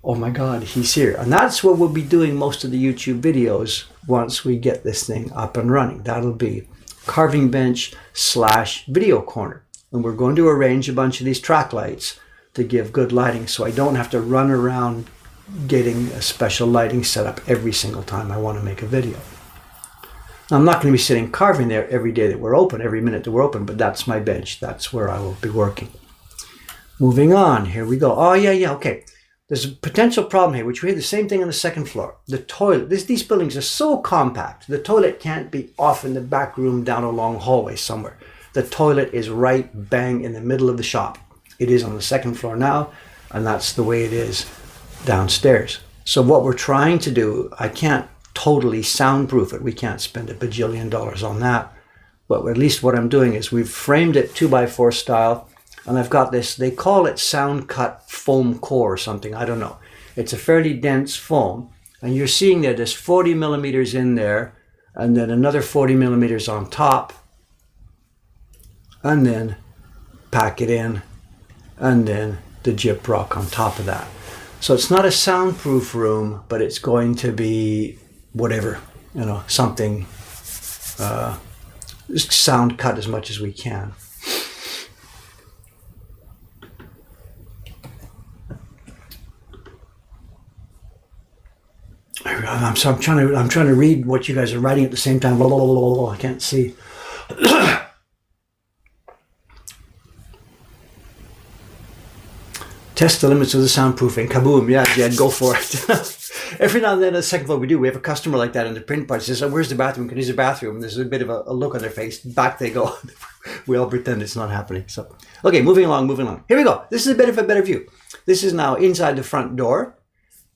oh my God, he's here. And that's where we'll be doing most of the YouTube videos once we get this thing up and running. That'll be carving bench / video corner. And we're going to arrange a bunch of these track lights to give good lighting, so I don't have to run around getting a special lighting set up every single time I want to make a video. Now, I'm not going to be sitting carving there every day that we're open, every minute that we're open, but that's my bench. That's where I will be working. Moving on, here we go. Oh yeah, okay. There's a potential problem here, which we had the same thing on the second floor. The toilet, these buildings are so compact. The toilet can't be off in the back room down a long hallway somewhere. The toilet is right bang in the middle of the shop. It is on the second floor now, and that's the way it is downstairs. So what we're trying to do, I can't totally soundproof it. We can't spend $1 bajillion on that. But at least what I'm doing is we've framed it 2x4 style, and I've got this, they call it sound cut foam core or something, I don't know. It's a fairly dense foam, and you're seeing that there's 40 millimeters in there, and then another 40 millimeters on top, and then pack it in, and then the gyp rock on top of that. So it's not a soundproof room, but it's going to be whatever, something, just sound cut as much as we can. I'm trying to read what you guys are writing at the same time. I can't see. Test the limits of the soundproofing. Kaboom. Yeah, Jed, go for it. Every now and then, at the second floor, we have a customer like that in the print part. Says, where's the bathroom? Can you use the bathroom? And there's a bit of a look on their face. Back they go. We all pretend it's not happening. So, okay, moving along. Here we go. This is a bit of a better view. This is now inside the front door.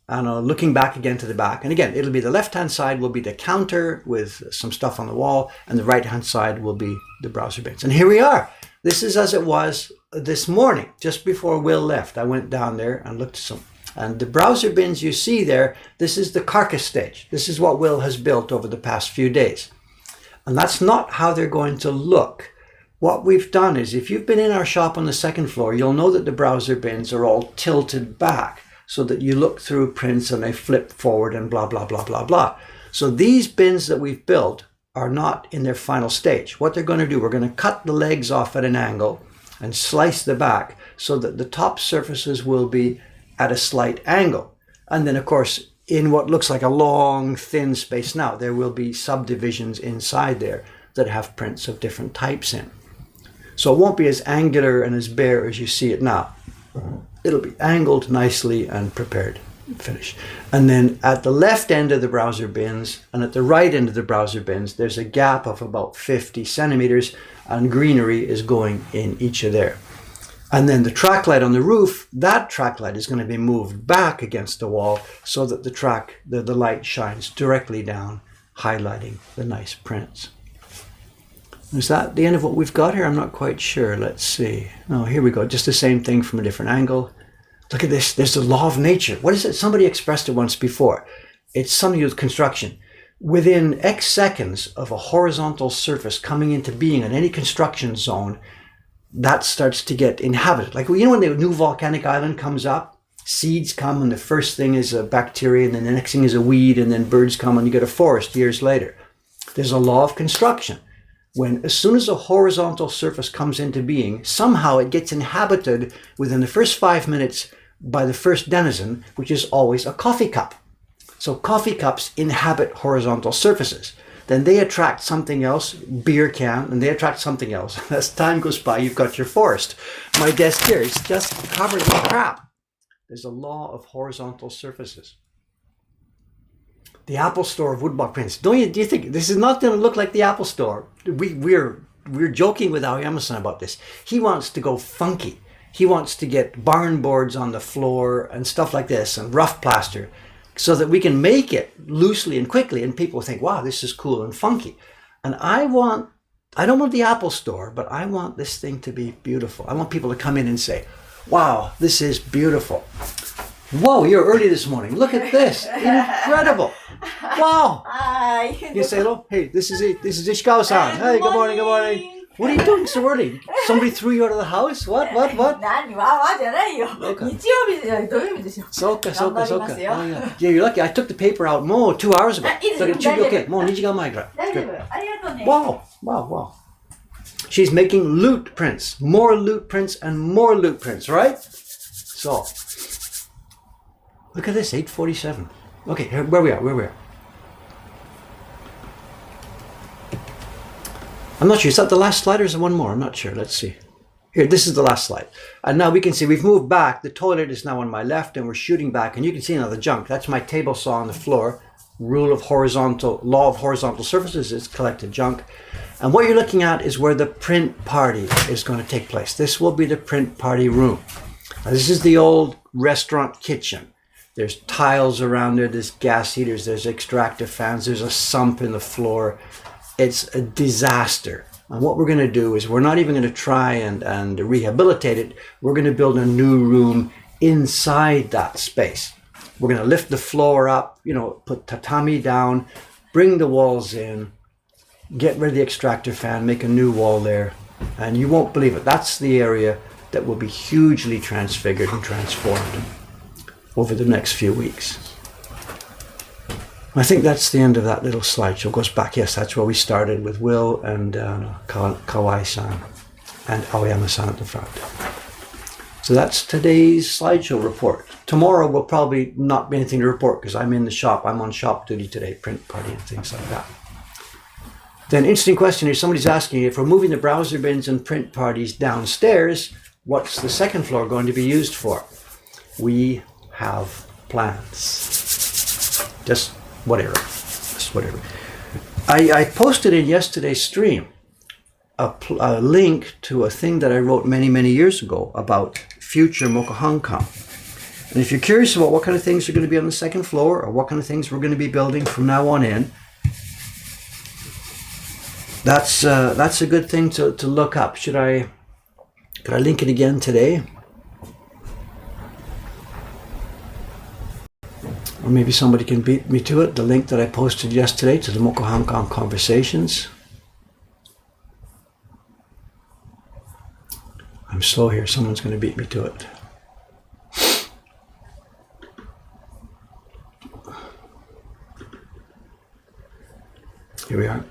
And looking back again to the back. And again, it'll be the left-hand side will be the counter with some stuff on the wall. And the right-hand side will be the browser bins. And here we are. This is as it was this morning, just before Will left. I went down there and looked at some. And the browser bins you see there, this is the carcass stage. This is what Will has built over the past few days. And that's not how they're going to look. What we've done is, if you've been in our shop on the second floor, you'll know that the browser bins are all tilted back so that you look through prints and they flip forward and blah, blah, blah, blah, blah. So these bins that we've built are not in their final stage. What they're going to do, we're going to cut the legs off at an angle and slice the back so that the top surfaces will be at a slight angle. And then, of course, in what looks like a long, thin space now, there will be subdivisions inside there that have prints of different types in. So it won't be as angular and as bare as you see it now. It'll be angled nicely and prepared, finished. And then at the left end of the browser bins and at the right end of the browser bins, there's a gap of about 50 centimeters, and greenery is going in each of there. And then the track light on the roof, that track light is going to be moved back against the wall so that the light shines directly down, highlighting the nice prints. Is that the end of what we've got here? I'm not quite sure. Let's see. Oh, here we go. Just the same thing from a different angle. Look at this. There's the law of nature. What is it? Somebody expressed it once before. It's something to do with construction. Within X seconds of a horizontal surface coming into being in any construction zone, that starts to get inhabited. Like, you know, when the new volcanic island comes up, seeds come and the first thing is a bacteria and then the next thing is a weed and then birds come and you get a forest years later. There's a law of construction. When as soon as a horizontal surface comes into being, somehow it gets inhabited within the first 5 minutes by the first denizen, which is always a coffee cup. So coffee cups inhabit horizontal surfaces. Then they attract something else, beer can, and they attract something else. As time goes by, you've got your forest. My desk here is just covered with crap. There's a law of horizontal surfaces. The Apple Store of woodblock prints. Do you think this is not going to look like the Apple Store? We're joking with Aoyama-san about this. He wants to go funky. He wants to get barn boards on the floor and stuff like this and rough plaster so that we can make it loosely and quickly and people think, wow, this is cool and funky. And I don't want the Apple Store, but I want this thing to be beautiful. I want people to come in and say, wow, this is beautiful. Whoa, you're early this morning. Look at this. Incredible. Wow. Hi. You say hello? Hey, this is Ishikawa-san. Hey, good morning, good morning. What are you doing so early? Somebody threw you out of the house? What? 何わわじゃないよ。そうか。日曜日じゃない、土曜日ですよ。そうか。頑張りますよ。Yeah, you're lucky. I took the paper out more 2 hours ago. いいですよ。So it should be okay. もう2時間前から。大丈夫。ありがとうね。Wow. She's making loot prints. More loot prints and more loot prints, right? So, look at this, 8:47. Okay, here, where we are. I'm not sure. Is that the last slide or is there one more? I'm not sure. Let's see. Here, this is the last slide. And now we can see we've moved back. The toilet is now on my left and we're shooting back. And you can see now the junk. That's my table saw on the floor. Law of horizontal surfaces is collected junk. And what you're looking at is where the print party is going to take place. This will be the print party room. Now, this is the old restaurant kitchen. There's tiles around there, there's gas heaters, there's extractor fans, there's a sump in the floor. It's a disaster. And what we're going to do is we're not even going to try and rehabilitate it. We're going to build a new room inside that space. We're going to lift the floor up, put tatami down, bring the walls in, get rid of the extractor fan, make a new wall there. And you won't believe it. That's the area that will be hugely transfigured and transformed over the next few weeks. I think that's the end of that little slideshow. Goes back, yes, that's where we started with Will and Kawai-san and Aoyama-san at the front. So that's today's slideshow report. Tomorrow will probably not be anything to report because I'm in the shop. I'm on shop duty today, print party and things like that. Then interesting question here. Somebody's asking, if we're moving the browser bins and print parties downstairs, what's the second floor going to be used for? We have plans. Just whatever. I posted in yesterday's stream a link to a thing that I wrote many years ago about future Mokuhankan. And if you're curious about what kind of things are going to be on the second floor or what kind of things we're going to be building from now on in, that's a good thing to look up. Could I link it again today? Or maybe somebody can beat me to it, the link that I posted yesterday to the Mokuhankan conversations. I'm slow here, someone's going to beat me to it. Here we are.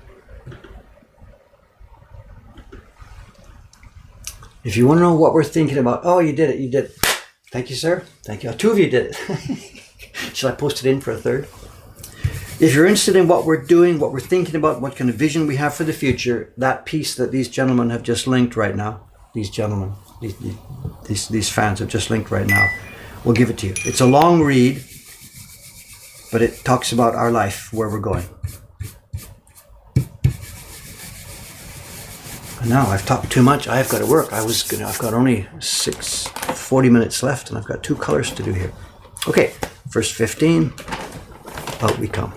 If you want to know what we're thinking about, oh, you did it. Thank you, sir. Thank you. 2 of you did it. Shall I post it in for a third? If you're interested in what we're doing, what we're thinking about, what kind of vision we have for the future, that piece that these gentlemen have just linked right now, these fans have just linked right now, we'll give it to you. It's a long read, but it talks about our life, where we're going. And now I've talked too much. I've got to work. I've got only 40 minutes left, and I've got 2 colors to do here. Okay, first 15, out we come.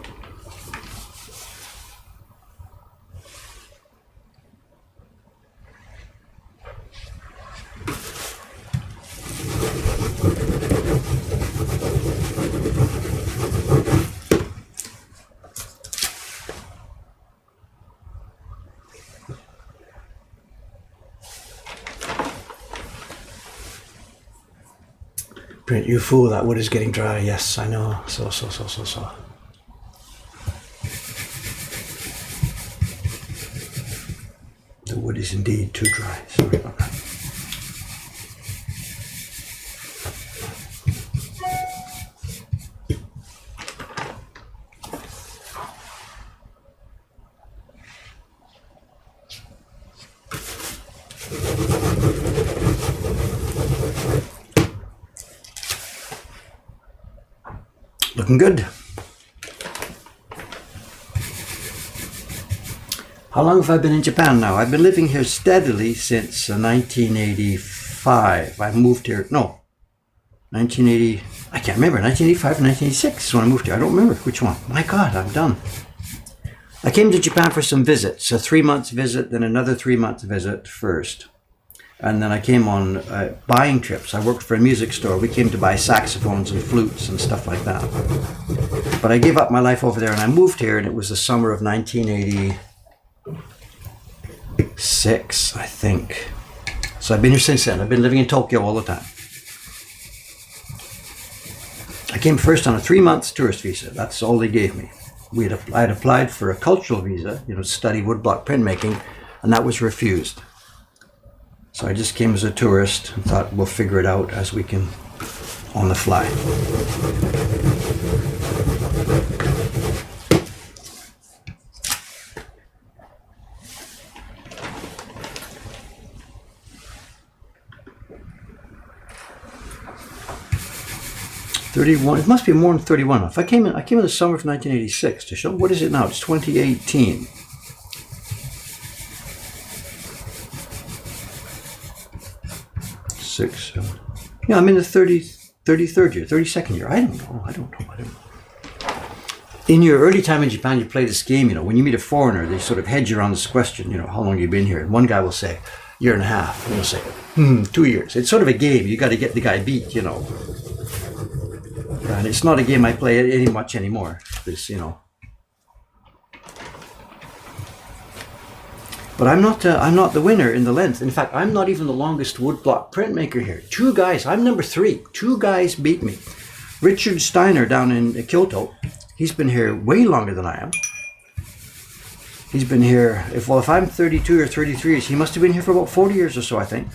Print, you fool, that wood is getting dry. Yes, I know. So. The wood is indeed too dry. Sorry about that. Looking good. How long have I been in Japan now? I've been living here steadily since 1985. I moved here, 1980, I can't remember, 1985 or 1986 is when I moved here. I don't remember which one. My God, I'm done. I came to Japan for some visits, a 3-month visit, then another 3-month visit first. And then I came on buying trips. I worked for a music store. We came to buy saxophones and flutes and stuff like that. But I gave up my life over there and I moved here, and it was the summer of 1986, I think. So I've been here since then. I've been living in Tokyo all the time. I came first on a 3-month tourist visa. That's all they gave me. I had applied for a cultural visa, to study woodblock printmaking, and that was refused. So I just came as a tourist and thought we'll figure it out as we can on the fly. It must be more than 31. If I came in the summer of 1986 to show. What is it now? It's 2018. Yeah, I'm in the 33rd year, 32nd year. I don't know. In your early time in Japan, you play this game, when you meet a foreigner, they sort of hedge around this question, how long have you been here? And one guy will say, 1.5 years. And you'll say, 2 years. It's sort of a game. You got to get the guy beat, And it's not a game I play much anymore. But I'm not the winner in the length. In fact, I'm not even the longest woodblock printmaker here. 2 guys, I'm number 3. 2 guys beat me. Richard Steiner down in Kyoto, he's been here way longer than I am. He's been here, if I'm 32 or 33 years, he must have been here for about 40 years or so, I think.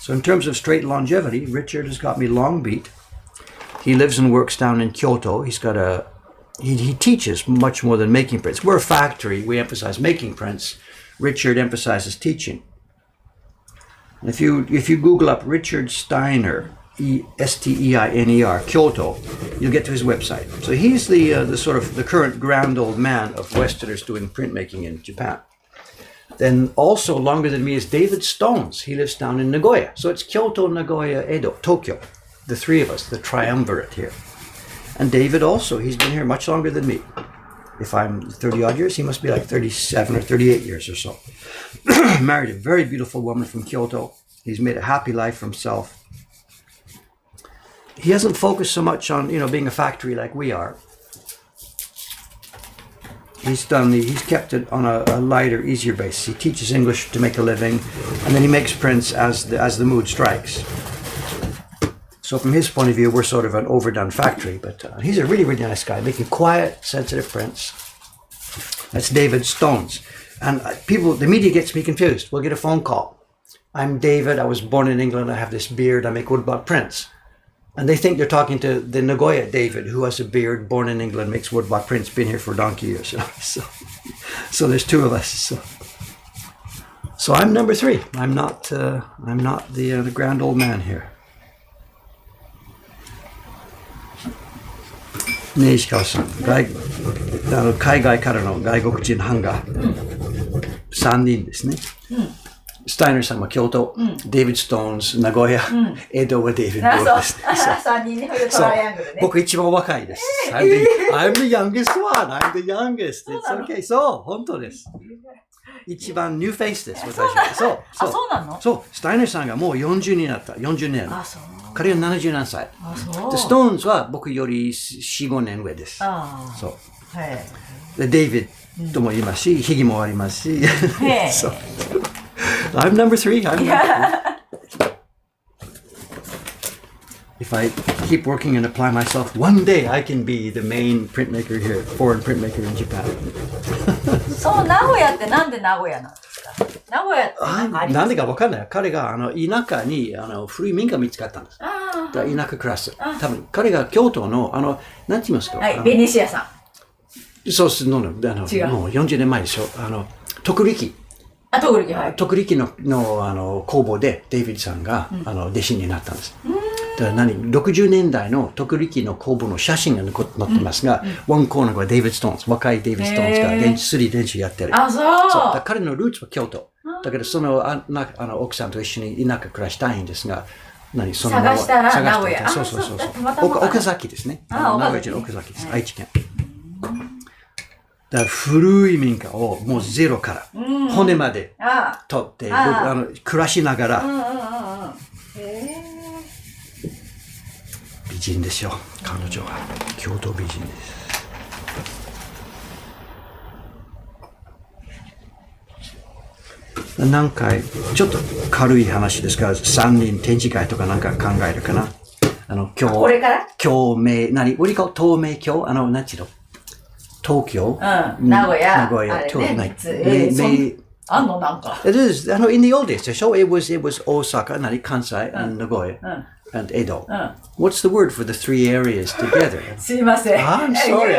So in terms of straight longevity, Richard has got me long beat. He lives and works down in Kyoto. He's got he teaches much more than making prints. We're a factory, we emphasize making prints. Richard emphasizes teaching. And if you Google up Richard Steiner, Steiner, Kyoto, you'll get to his website. So he's the sort of the current grand old man of Westerners doing printmaking in Japan. Then also longer than me is David Stones. He lives down in Nagoya. So it's Kyoto, Nagoya, Edo, Tokyo. The 3 of us, the triumvirate here. And David also, he's been here much longer than me. If I'm 30 odd years, he must be like 37 or 38 years or so. Married a very beautiful woman from Kyoto. He's made a happy life for himself. He hasn't focused so much on, being a factory like we are. He's kept it on a lighter, easier basis. He teaches English to make a living, and then he makes prints as the mood strikes. So from his point of view, we're sort of an overdone factory, but he's a really, really nice guy, making quiet, sensitive prints. That's David Stones. And the media gets me confused. We'll get a phone call. I'm David, I was born in England, I have this beard, I make woodblock prints. And they think they're talking to the Nagoya David, who has a beard, born in England, makes woodblock prints, been here for donkey years. So there's 2 of us. So I'm number 3. I'm not the grand old man here. ねえ石川さん、海外からの外国人班が3人ですね。スタイナーさんは京都、デイビッド・ストーンズ、名古屋、エドはデイビッド・ボールですね。3人ね、トライアングルね。僕一番若いです。I'm the youngest one. I'm the youngest. It's okay. そう、本当です。一番ニューフェイスです。私は。そう。そうなの？そう。スタイナーさんがもう40になった。40年。あ、そう。彼は70何歳。あ、そう。で、ストーンズは僕より4、5年上です。あ、そう。はい。で、デイビッドもいますし、ヒギもありますし。そう。I'm number 3. I'm number 3. if I keep working and apply myself, one day I can be the main printmaker here, foreign printmaker in Japan. そう、名古屋ってなんで名古屋なんですか？名古屋ってなんかありますなんでかわかんない。彼が田舎に古い民家見つかったんです。あ田舎クラス。多分彼が京都のなんて言いますか。はい、ベニシアさん。そうするの、もう40年前でしょ。徳力。徳力、はい。徳力の工房でデイビッドさんが、弟子になったんです。だから60年代の徳力の工房の写真が載ってますが、ワンコーナーがデイビッド・ストーンズ、若いデイビッド・ストーンズが練習やってる。あ、そう。だ彼のルーツは京都。だけどその奥さんと一緒に田舎暮らしたいんですが、探したら名古屋。そう。岡崎ですね。名古屋人の岡崎です。愛知県。だから古い民家をもうゼロから骨まで取って暮らしながら美人ですよ、彼女は。京都美人です。何回ちょっと軽い話ですが、3人展示会とかなんか考えるかな。これから共鳴、東名京、なんちゅうの東京、名古屋、あれね、あんのなんか。It is, in the old days, so it was Osaka, Kansai, and Nagoya, and Edo. What's the word for the three areas together? すいません。I'm sorry.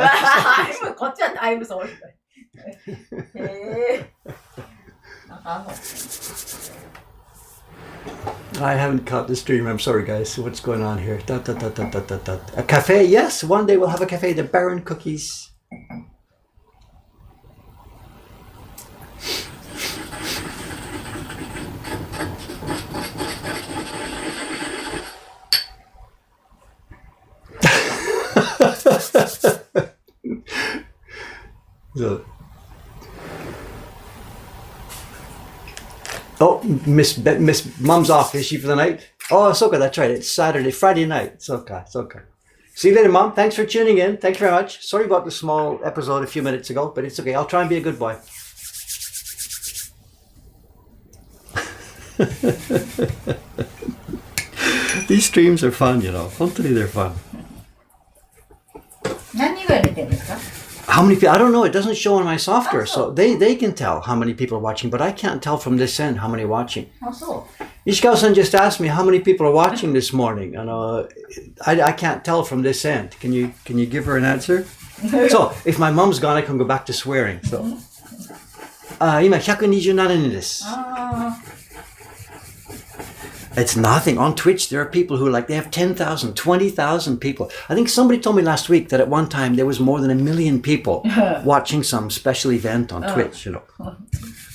今こっちはタイムソーリー。I haven't caught the stream. I'm sorry, guys. What's going on here? A cafe? Yes, one day we'll have a cafe. The Baron Cookies. So. Oh, Miss Mom's off. Is she for the night? Oh, it's okay. That's right. It's Friday night. It's okay. See you later, Mom. Thanks for tuning in. Thank you very much. Sorry about the small episode a few minutes ago, but it's okay. I'll try and be a good boy. These streams are fun, you know. Hopefully they're fun. 何人ぐらい見てるんですか? How many people? I don't know. It doesn't show in my software, so they can tell how many people are watching, but I can't tell from this end how many are watching. Ishikawa-san just asked me how many people are watching this morning. I can't tell from this end. Can you give her an answer? So if my mom's gone, I can go back to swearing. So, 今127人です。It's nothing. On Twitch, there are people who they have 10,000, 20,000 people. I think somebody told me last week that at one time there was more than 1 million people watching some special event on Twitch, you know.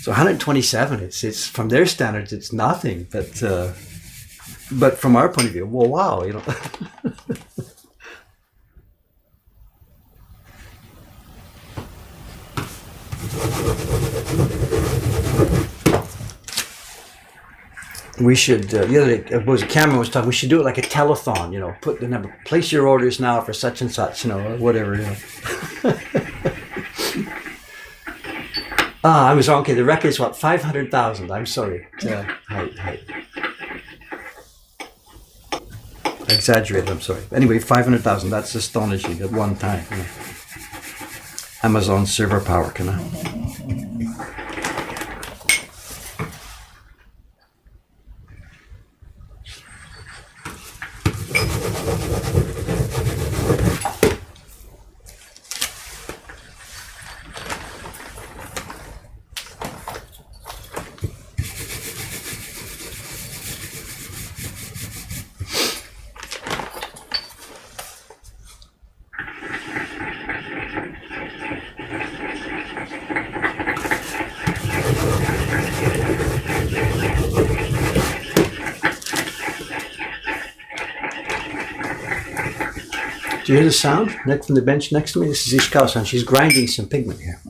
So 127, it's from their standards, it's nothing. But from our point of view, well, wow, you know. We should, the other day, Cameron was talking, we should do it like a telethon, you know, put the number, place your orders now for such and such, you know, or whatever, you know. I was wrong. Okay, the record is what, 500,000. I'm sorry. I exaggerated, I'm sorry. Anyway, 500,000, that's astonishing at one time. You know. Amazon server power, can I? Do you hear the sound from the bench next to me? This is Ishikawa-san. She's grinding some pigment here.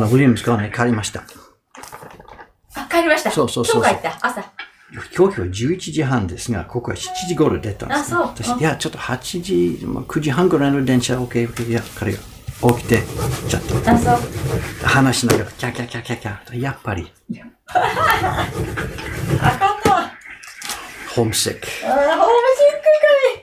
ウィリアムズがね、帰りました。あ、帰りました。そう。今日帰った、朝。飛行機は11時半ですが、ここは7時頃出たんです、ね。そう。私、いや、ちょっと8時、9時半ぐらいの電車、OK、いや、彼が起きて、ちょっと。そう。話しながら、キャキャキャキャキャ、やっぱり。あかんな。ホームシック。ホームシックかい。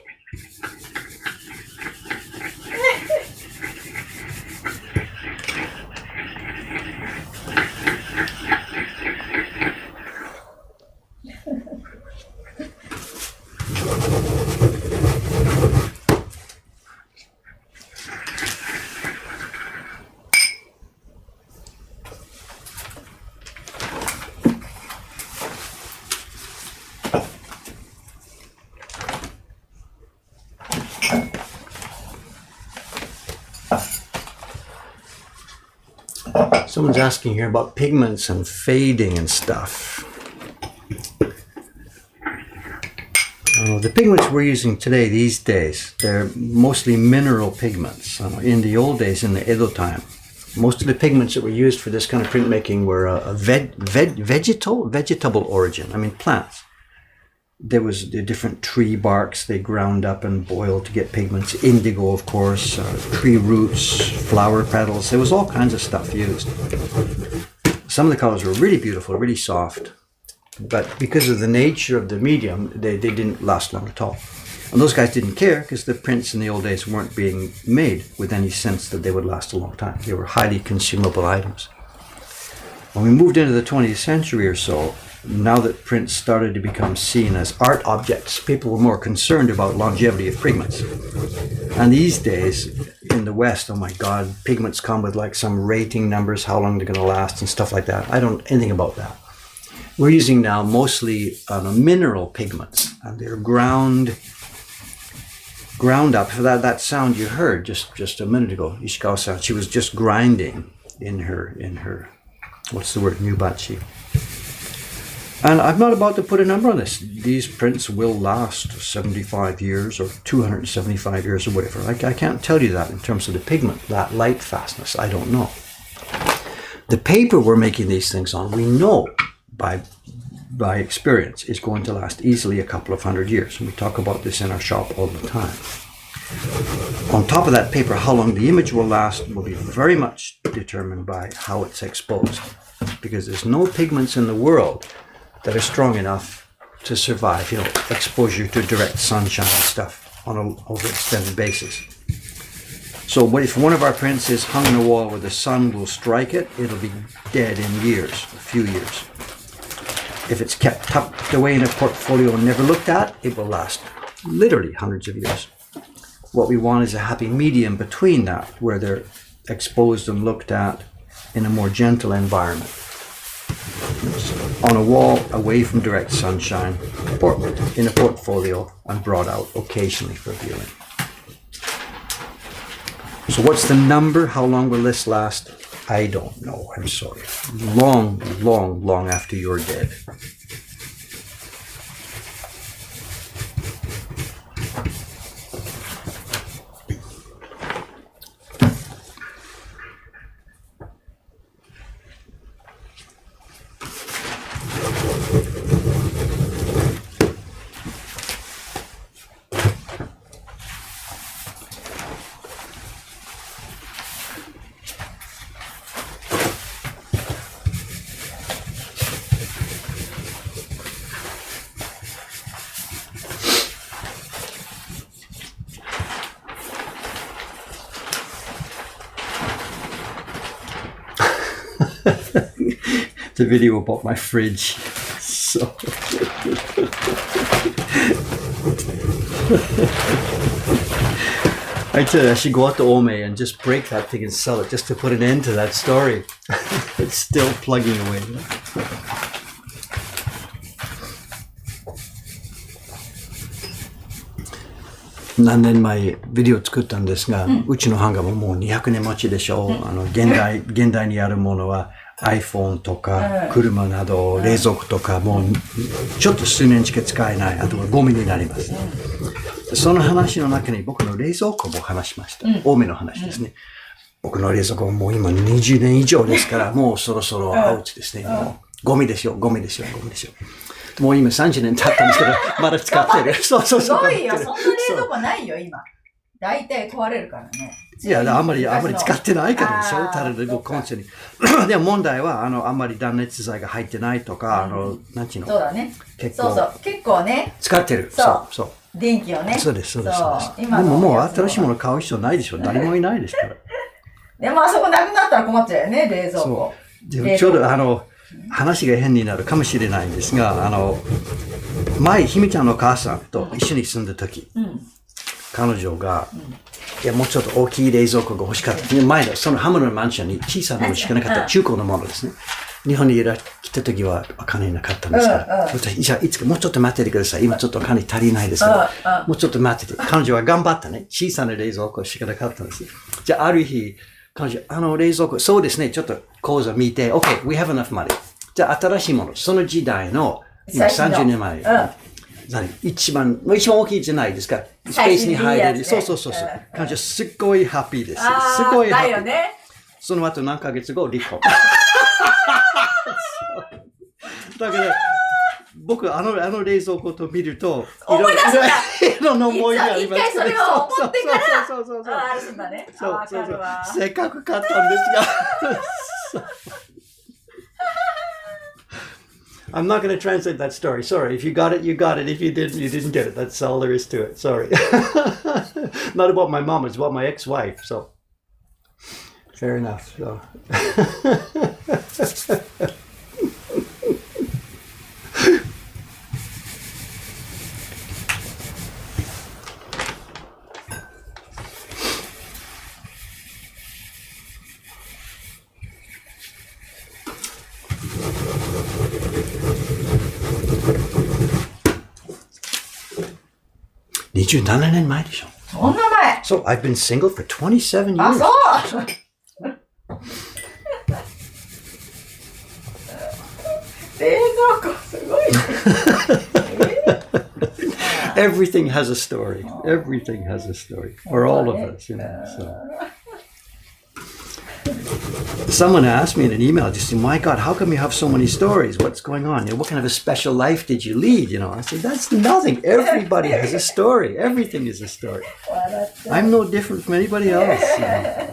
Someone's asking here about pigments and fading and stuff. The pigments we're using today, these days, they're mostly mineral pigments. In the old days, in the Edo time, most of the pigments that were used for this kind of printmaking were a vegetable origin. I mean, plants. There was the different tree barks they ground up and boiled to get pigments. Indigo, of course, tree roots, flower petals. There was all kinds of stuff used. Some of the colors were really beautiful, really soft. But because of the nature of the medium, they didn't last long at all. And those guys didn't care because the prints in the old days weren't being made with any sense that they would last a long time. They were highly consumable items. When we moved into the 20th century or so, now that prints started to become seen as art objects, people were more concerned about longevity of pigments. And these days, in the West, oh my God, pigments come with like some rating numbers, how long they're going to last and stuff like that. I don't know anything about that. We're using now mostly mineral pigments, and they're ground up. For that sound you heard just a minute ago, Ishikawa-san, she was just grinding in her what's the word, nubachi. And I'm not about to put a number on this. These prints will last 75 years or 275 years or whatever. I can't tell you that in terms of the pigment, that light fastness. I don't know. The paper we're making these things on, we know by experience is going to last easily a couple of hundred years. And we talk about this in our shop all the time. On top of that paper, how long the image will last will be very much determined by how it's exposed. Because there's no pigments in the world that are strong enough to survive, exposure to direct sunshine and stuff on an overextended basis. So if one of our prints is hung on a wall where the sun will strike it, it'll be dead in years, a few years. If it's kept tucked away in a portfolio and never looked at, it will last literally hundreds of years. What we want is a happy medium between that, where they're exposed and looked at in a more gentle environment. On a wall, away from direct sunshine, in a portfolio, and brought out occasionally for viewing. So what's the number? How long will this last? I don't know, I'm sorry. Long, long, long after you're dead. The video about my fridge. So I tell you, I should go out to Ome and just break that thing and sell it just to put an end to that story. It's still plugging away.何年前ビデオ作ったんですが、うちの版画ももう200年待ちでしょ。現代にあるものは iPhone とか車など冷蔵庫とかもうちょっと数年しか使えない。あとはゴミになります。その話の中に僕の冷蔵庫も話しました。多めの話ですね。僕の冷蔵庫はもう今20年以上ですから、もうそろそろアウトですね。もうゴミですよ。もう今30年経ったんですけど、まだ使ってる。そう。すごいよ。そんな冷蔵庫ないよ、今。大体壊れるからね。いや、あんまり使ってないからでしょ。ただで僕コンセントに。でも問題は、あんまり断熱材が入ってないとか、なんちゅうの。そうだね。結構ね。使ってる。そう。電気をね。そうです。でももう新しいもの買う人ないでしょ。誰もいないですから。でもあそこなくなったら困っちゃうよね、冷蔵庫。そう。でもちょうど話が変になるかもしれないんですが、前、ひみちゃんのお母さんと一緒に住んだ時、彼女が、いや、もうちょっと大きい冷蔵庫が欲しかった。前の、そのハムのマンションに小さなものしかなかった中古のものですね。日本に来た時はお金なかったんですから。じゃあ、いつかもうちょっと待っててください。今ちょっとお金足りないですから。もうちょっと待ってて。彼女は頑張ったね。小さな冷蔵庫しかなかったんです。じゃあ、ある日、彼女、冷蔵庫、そうですね。ちょっと講座見て、OK, we have enough money. じゃあ、新しいもの。その時代の、今30年前。一番大きいじゃないですか。スペースに入れる。そう。彼女すっごいハッピーです。すごいハッピー。だよね。その後何ヶ月後、離婚。だから、僕、あの冷蔵庫と見ると、思い出すんだ。いろんな思いがあります。一回それを思ってから、そう。あるんだね。そう。せっかく買ったんですが。I'm not going to translate that story. Sorry. If you got it, you got it. If you didn't, you didn't get it. That's all there is to it. Sorry. Not about my mom. It's about my ex-wife. So, fair enough. So. $27年前でしょ。そんな前。So I've been single for 27 years. あ、そう。冷蔵庫すごいね。Everything has a story. Everything has a story for all of us, you know. So. Someone asked me in an email, just my God, how come you have so many stories? What's going on? You know, what kind of a special life did you lead? You know, I said, that's nothing. Everybody has a story. Everything is a story. I'm no different from anybody else. You know.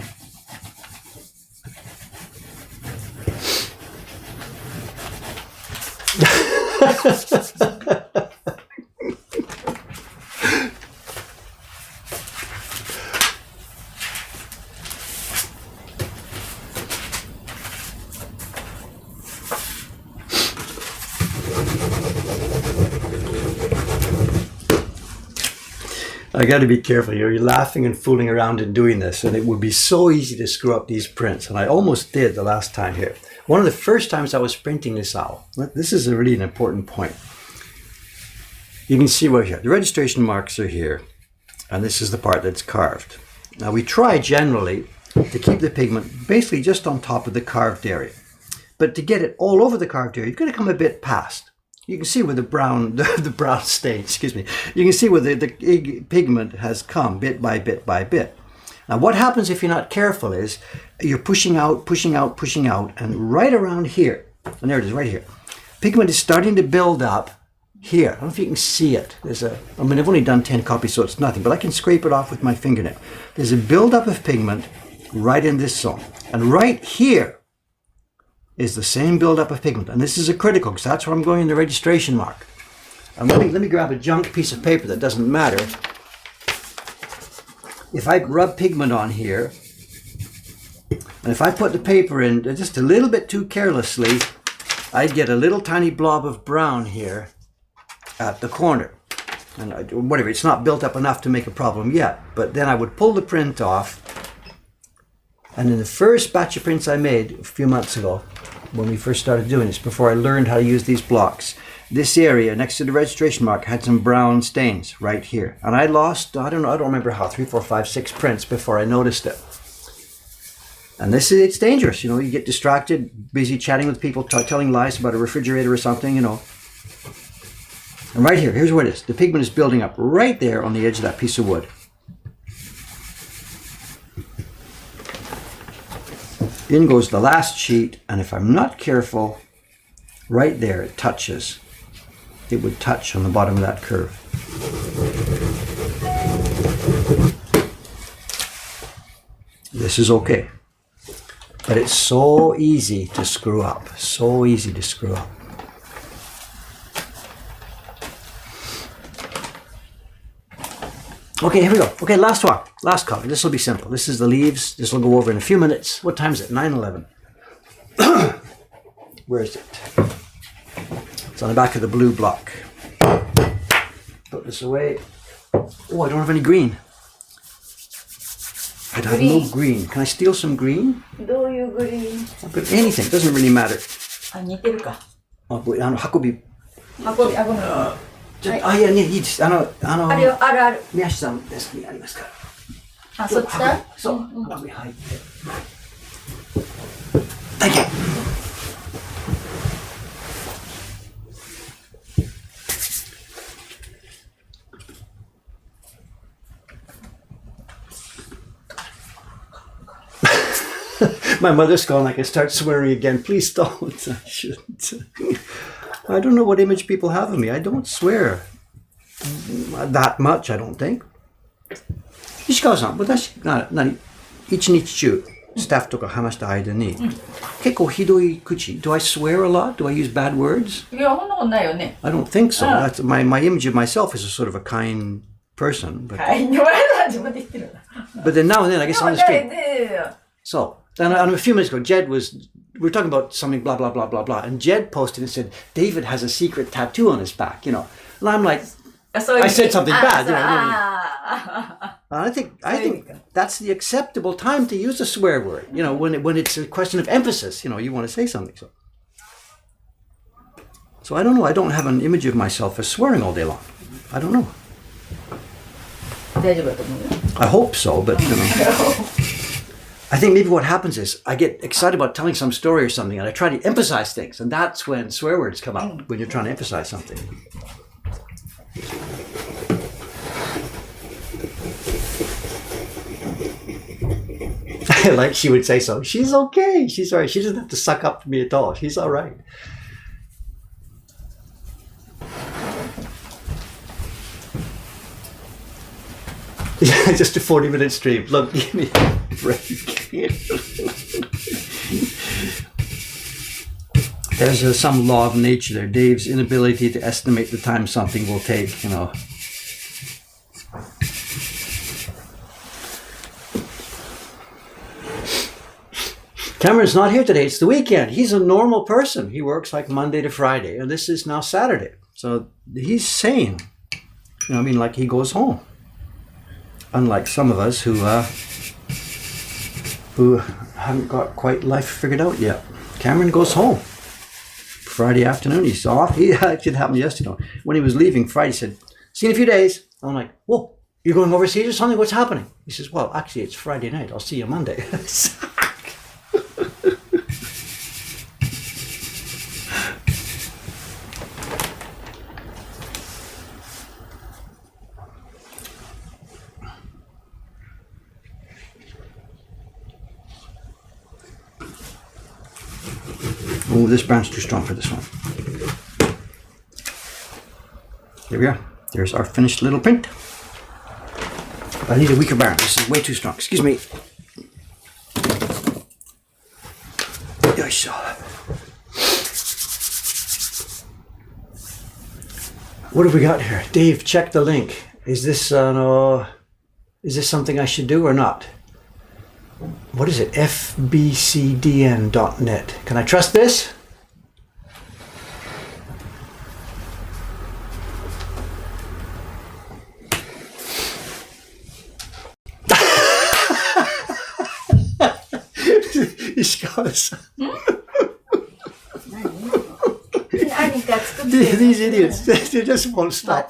I got to be careful. You're laughing and fooling around and doing this, and it would be so easy to screw up these prints. And I almost did the last time here. One of the first times I was printing this out. This is really an important point. You can see right here. The registration marks are here, and this is the part that's carved. Now we try generally to keep the pigment basically just on top of the carved area. But to get it all over the carved area, you've got to come a bit past. You can see where the brown stain, you can see where the pigment has come bit by bit by bit. Now what happens if you're not careful is you're pushing out, and right around here, and there it is right here, pigment is starting to build up here. I don't know if you can see it. I've only done 10 copies, so it's nothing, but I can scrape it off with my fingernail. There's a buildup of pigment right in this zone. And right here is the same buildup of pigment. And this is a critical, because that's where I'm going in the registration mark. And let me grab a junk piece of paper that doesn't matter. If I rub pigment on here, and if I put the paper in just a little bit too carelessly, I'd get a little tiny blob of brown here at the corner. And whatever, it's not built up enough to make a problem yet. But then I would pull the print off. And in the first batch of prints I made a few months ago, when we first started doing this, before I learned how to use these blocks, this area next to the registration mark had some brown stains right here. And I lost, I don't remember how, 3, 4, 5, 6 prints before I noticed it. And it's dangerous, you know, you get distracted, busy chatting with people, telling lies about a refrigerator or something, you know. And right here, here's where it is. The pigment is building up right there on the edge of that piece of wood. In goes the last sheet, and if I'm not careful, right there it touches. It would touch on the bottom of that curve. This is okay. But it's so easy to screw up. So easy to screw up. Okay, here we go. Okay, last one. Last copy. This will be simple. This is the leaves. This will go over in a few minutes. What time is it? 9:11. Where is it? It's on the back of the blue block. Put this away. Oh, I don't have any green. I have no green. Can I steal some green? どういうグリーン? I've got anything. It doesn't really matter. あ、似てるか。あ、これ運び。あ、ごめん。ちょっと、いやね、いいです。あるよ、あるある。宮下さんデスクにありますから。あ、そっちだ？そう。運び入って。Thank you. My mother's gone like I start swearing again. Please don't. I shouldn't. I don't know what image people have of me. I don't swear that much, I don't think. 石川さん、私、一日中、スタッフとか話した間に、結構ひどい口。Do I swear a lot? Do I use bad words? いや、そんなことないよね。I don't think so. That's my image of myself is a sort of a kind person. But, はい、言われたら自分で言ってる。but then now and then I guess on the street. で So, then a few minutes ago, Jed we were talking about something blah, blah, blah, blah, blah. And Jed posted and said, David has a secret tattoo on his back, you know. And I'm like, I said something bad, you know. I think that's the acceptable time to use a swear word, you know, when it's a question of emphasis, you know, you want to say something. So I don't know. I don't have an image of myself as swearing all day long. I don't know. 大丈夫だと思うよ。I hope so, but, you know. I think maybe what happens is I get excited about telling some story or something and I try to emphasize things, and that's when swear words come up, when you're trying to emphasize something. Like she would say so. She's okay. She's all right. She doesn't have to suck up to me at all. She's all right. Yeah, just a 40-minute stream. Look, give me a break. There's some law of nature there. Dave's inability to estimate the time something will take, you know. Cameron's not here today. It's the weekend. He's a normal person. He works like Monday to Friday, and this is now Saturday. So he's sane. You know, I mean, like he goes home. Unlike some of us who haven't got quite life figured out yet. Cameron goes home. Friday afternoon, he's off. It happened yesterday. When he was leaving Friday, he said, see you in a few days. I'm like, whoa, you're going overseas or something? What's happening? He says, well, actually, it's Friday night. I'll see you Monday. Oh, this brand's too strong for this one. There we are. There's our finished little print. I need a weaker brand. This is way too strong. Excuse me. Yoisho. What have we got here? Dave, check the link. Is this something I should do or not? What is it? fbcdn.net. Can I trust this? Ishikawa-san. These idiots, they just won't stop.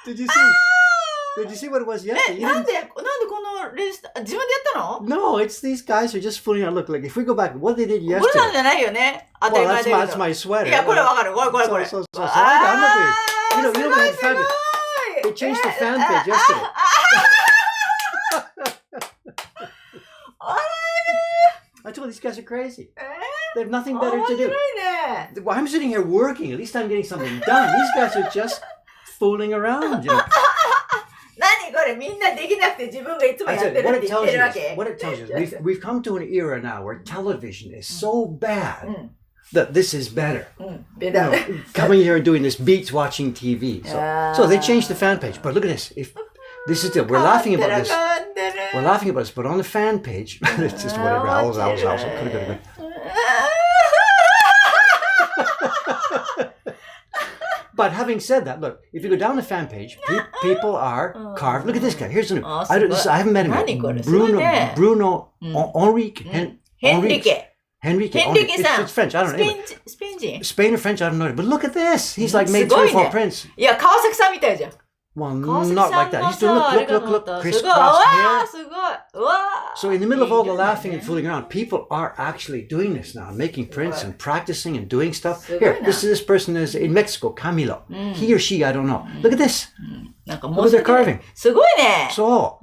Did you see? Did you see what it was yesterday? なんでこのレジスタ自分でやったの? No, it's these guys who are just fooling around. Look, like if we go back, what they did これなん yesterday. じゃないよね。当たり Well, 前だけど。 that's my sweater. いや、これわかる。これ。そう。あー、 You know, we had すごい。 They changed the fan page yesterday. I told these guys are crazy. They have nothing better 面 to 白 do. いね。 Well, I'm sitting here working. At least I'm getting something done. These guys are just fooling around, you know. 何これみんなできなくて自分がいつも I やって said, る what っ it て言っ tells て you るわ is, け。 what it tells you is we've come to an era now where television is so bad うん。 that this is better. うん。 You know, coming here and doing this beats watching TV. So they changed the fan page. But look at this. If this is we're laughing about this. 変わってる。 We're laughing about this, but on the fan page, it's just whatever. But having said that, look, if you go down the fan page, people are carved. Look at this guy. Here's the new. I haven't met him yet. Bruno Henrique. Henrique. It's French. I don't know. Anyway, スペイン人。 Spain or French, I don't know. But look at this. He's like made 3 or 4 prints. いや、川崎さんみたいじゃん。 Well, 川崎 not さ like ん that. の He's doing さ、あれかと思っ look, た。 crisscrossed すごい。うわ hair. ー、すごい。うわー。 So in the middle of all the いいね。 laughing and fooling around, people are actually doing this now, making prints and practicing and doing stuff. すごいな。 Here, this person is in Mexico, Camilo. He or she, I don't know. Look at this. なんかも Look う at their carving. すごいね。 So,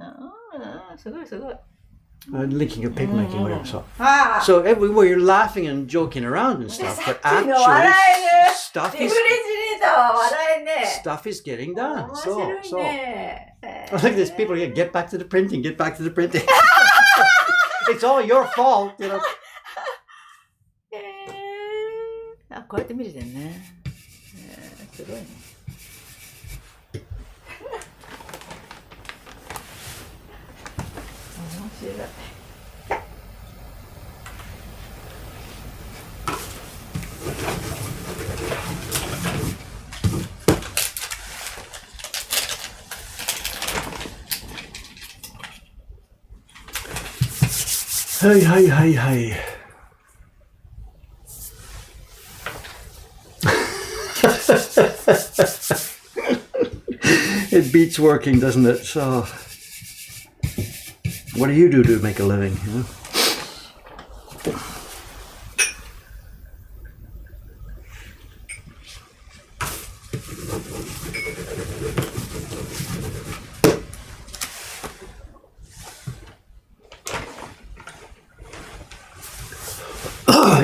すごいすごい。 linking of paper making, whatever. So, ああ。 so everywhere you're laughing and joking around and stuff, but さっきの actually 笑える。 stuff リフレ is ジレーターは笑えね。 stuff is getting done. 面 So, 白い so. ね。 Look at this. People here, get back to the printing. Get back to the printing. It's all your fault, you know. あ、こうやって見れてるね。すごいね。面白い。Hey, hey, hey, hey. It beats working, doesn't it? So, what do you do to make a living? You know?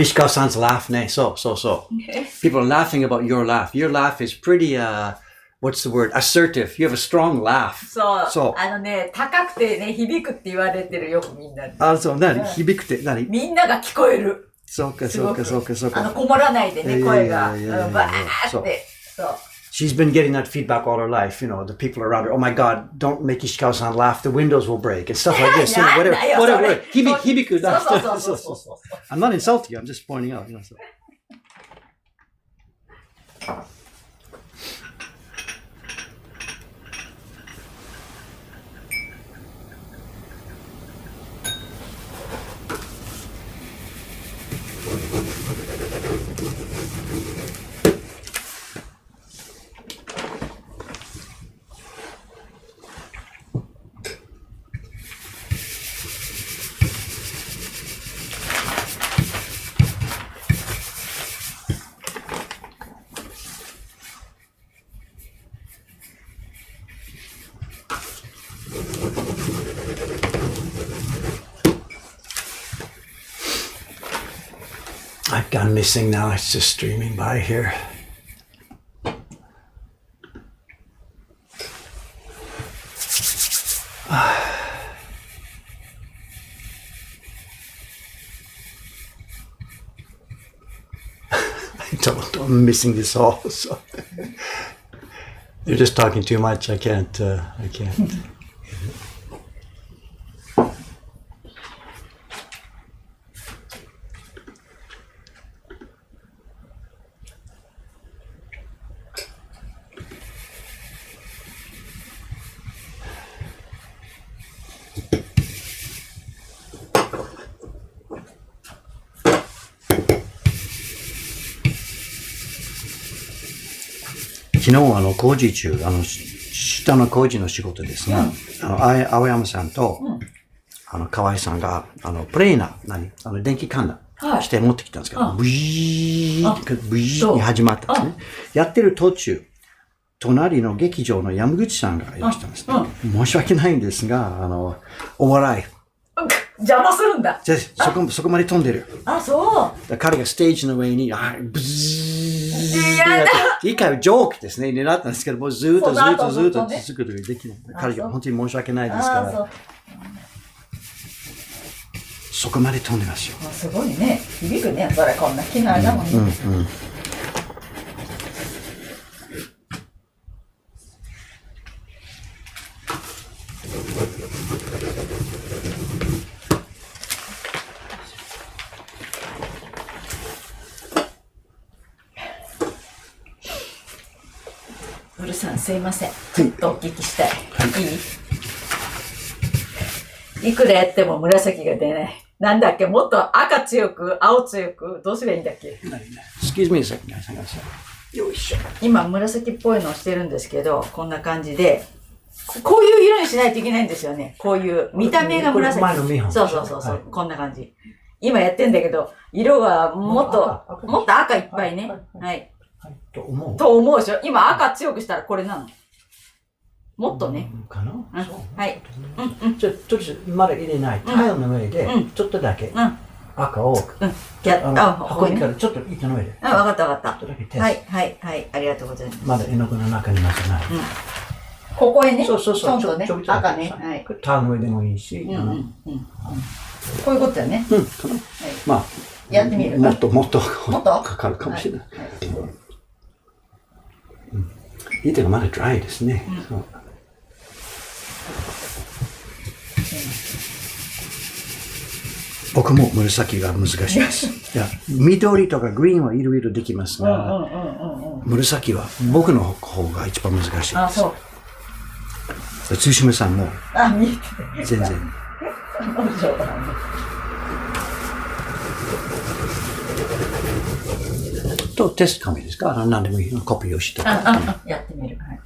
Ishikawa-san's laugh, ne? So. People are laughing about your laugh. Your laugh is pretty, what's the word? Assertive. You have a strong laugh. そう。そうあのね、高くてね、響くって言われてるよくみんなに。あ、そう、何響くって何みんなが聞こえる。そうか。こもらないでね、声が。いやバーって。そう。She's been getting that feedback all her life, you know, the people around her. Oh my God, don't make Ishikawa-san laugh, the windows will break, and stuff like this. You know, whatever. Hibiku. So. I'm not insulting you, I'm just pointing out, you know. So. I've gone missing now. It's just streaming by here. I'm missing this all. So. You're just talking too much. I can't.昨日工事中下の工事の仕事ですが、青山さんと、河合さんがプレーナー電気管理して持ってきたんですけど、ブイーに始まったんですね。やってる途中、隣の劇場の山口さんがいらしたんですね。申し訳ないんですが、お笑い邪魔するんだ。じゃそこまで飛んでる。あ、そう。彼がステージの上に、ブズーやだ。一回はジョークですね、になったんですけど、もうずーっと続くことができない。彼が本当に申し訳ないですから。そこまで飛んでますよ。すごいね。響くね、それこんな木の間もね。ウルさんすいません。ちょっとお聞きしたい。いい？いくらやっても紫が出ない。なんだっけ、もっと赤強く、青強く、どうすればいいんだっけ。Excuse me a second, guys. よいしょ。今紫っぽいのをしてるんですけど、こんな感じで、こういう色にしないといけないんですよね。こういう見た目が紫。そう、こんな感じ。今やってんだけど、色がもっと赤いっぱいね。はい。と思うでしょ。今赤強くしたらこれなの。もっとね。かな？はい。ちょっとまだ入れない。タイルの上で、ちょっとだけ赤を、箱にからちょっと板の上で。わかった。ちょっとだけテスト。はい。ありがとうございます。まだ絵の具の中に混ぜない。ここへね。そう。ちょっとね。赤ね。はい。タイルの上でもいいし。こういうことだよね。まあ、やってみる。もっとかかるかもしれない。糸がまだドライですね。僕も紫が難しいです。いや、緑とかグリーンはいろいろできますが、紫は僕の方が一番難しいです。あ、そう。津島さんも全然。とテスト紙ですか？何でもいいのコピーをして。やってみる。はい。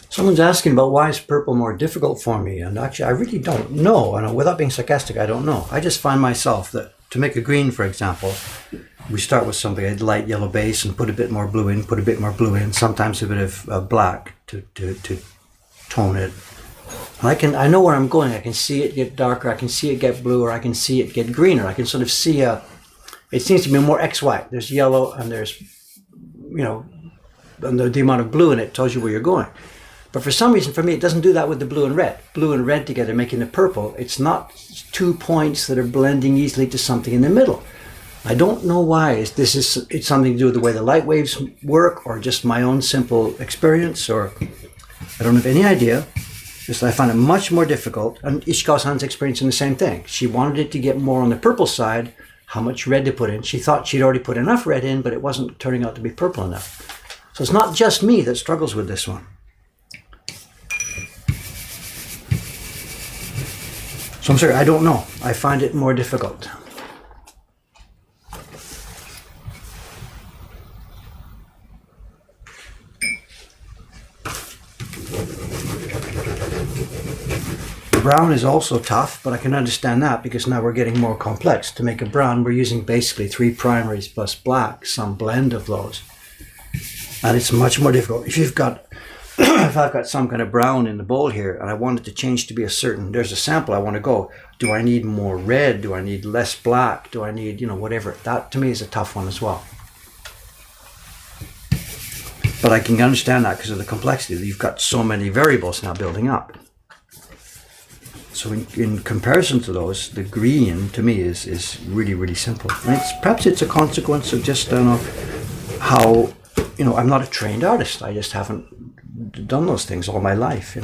Someone's asking about why is purple more difficult for me, and actually I really don't know. And without being sarcastic, I don't know. I just find myself that to make a green, for example, we start with something, a light yellow base and put a bit more blue in, sometimes a bit of black to tone it. And I know where I'm going. I can see it get darker, I can see it get bluer, I can see it get greener. I can sort of see it seems to be more XY. There's yellow and there's, and the amount of blue in it tells you where you're going. But for some reason, for me, it doesn't do that with the blue and red. Blue and red together making the purple. It's not 2 points that are blending easily to something in the middle. I don't know why. It's something to do with the way the light waves work, or just my own simple experience, or I don't have any idea. Just I find it much more difficult. And Ishikawa-san's experiencing the same thing. She wanted it to get more on the purple side, how much red to put in. She thought she'd already put enough red in, but it wasn't turning out to be purple enough. So it's not just me that struggles with this one. So I'm sorry, I don't know. I find it more difficult. Brown is also tough, but I can understand that because now we're getting more complex. To make a brown, we're using basically 3 primaries plus black, some blend of those. And it's much more difficult. If I've got some kind of brown in the bowl here and I want it to change to be there's a sample I want to go. Do I need more red? Do I need less black? Do I need, whatever? That to me is a tough one as well. But I can understand that because of the complexity. You've got so many variables now building up. So in comparison to those, the green to me is really, really simple. And perhaps it's a consequence of just how, I'm not a trained artist. I just haven't done those things all my life,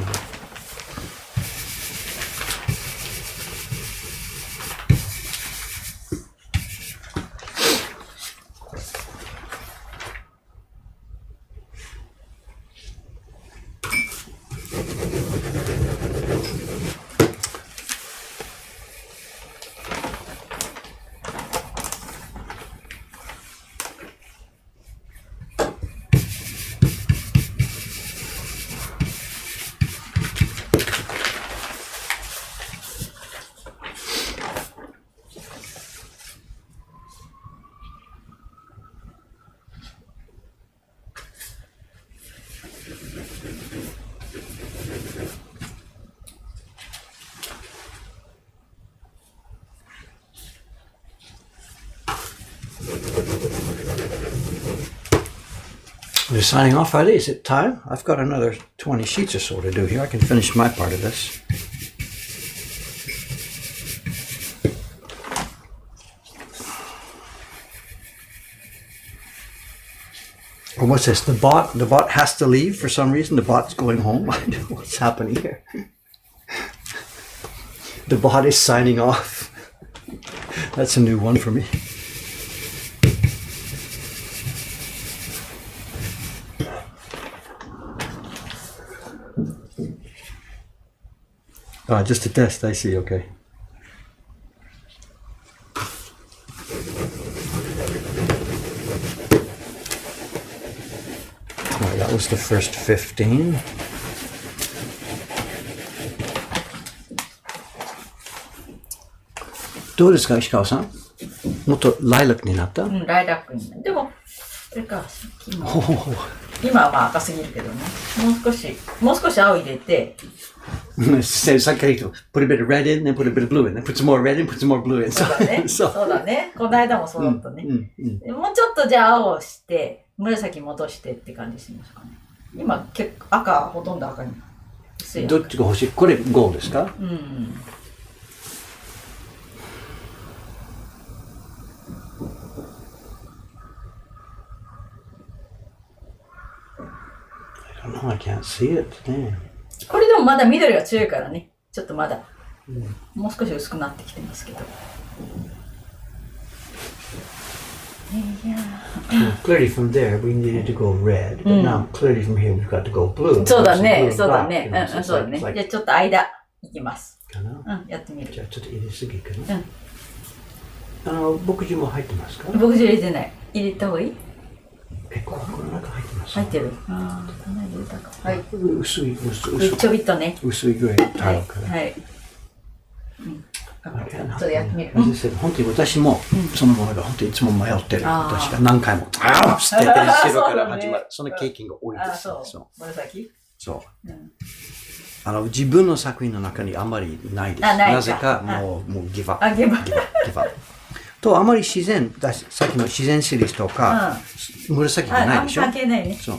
We're signing off already. Is it time? I've got another 20 sheets or so to do here. I can finish my part of this. Or what's this? The bot has to leave for some reason. The bot's going home. I don't know what's happening here. The bot is signing off. That's a new one for me. Just a test, I see, okay. Right, that was the first 15.どうですか、石川さん？もっとライラックになった？ライラックになった。でも、これか、今はまあ赤すぎるけどね。もう少し青入れて。さっきから言うと、put a bit of red in, then put a bit of blue in, then put some more red in, put some more blue in. そうだね。この間もそうだったね。もうちょっとじゃあ青をして、紫戻してって感じしますかね。今、結構ほとんど赤に。どっちが欲しい？これゴールですか？うん。I can't see it. Damn. これでもまだ緑が強いからね。ちょっとまだ、もう少し薄くなってきてますけど。Clearly from there we needed to go red, but now clearly from here we've got to go blue. そうだね。そうだね。そうだね。じゃあちょっと間いきます。かな？やってみる。じゃあちょっと入れすぎかな。牧汁も入ってますか？牧汁入れてない。入れた方がいい？この中入ってます。入ってる。かなり入れたか。はい。薄い。ちょびっとね。薄いぐらいタオから。はい。ちょっとやってみる。本当に私もそのものが本当にいつも迷ってる。私が何回もああ捨てて白から始まる。その経験が多いです。そう。紫？そう。自分の作品の中にあまりないです。なぜかもうギブアップ。ギブアップ。とあまり自然さっきの自然シリーズとか紫がないでしょ。関係ないね。そう。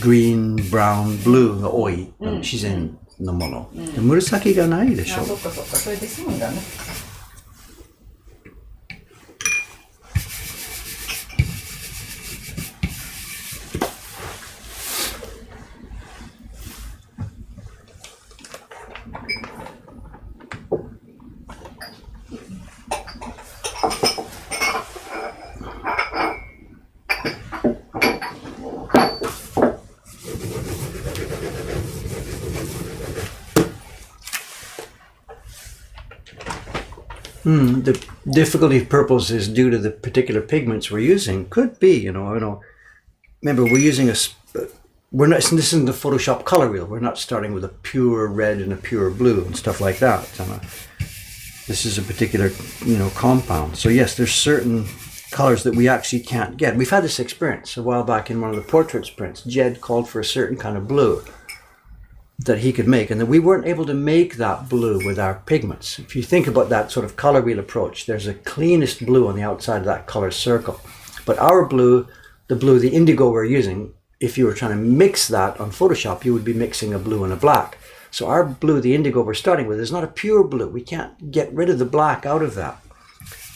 グリーン、ブラウン、ブルーが多い自然のもの。紫がないでしょ。そっか。それで済むんだね。The difficulty of purples is due to the particular pigments we're using. Could be, remember we're using this isn't the Photoshop color wheel. We're not starting with a pure red and a pure blue and stuff like that. This is a particular, compound. So yes, there's certain colors that we actually can't get. We've had this experience a while back in one of the portraits prints. Jed called for a certain kind of blue that he could make, and that we weren't able to make that blue with our pigments. If you think about that sort of color wheel approach, there's a cleanest blue on the outside of that color circle. But our blue, the indigo we're using, if you were trying to mix that on Photoshop, you would be mixing a blue and a black. So our blue, the indigo we're starting with, is not a pure blue. We can't get rid of the black out of that.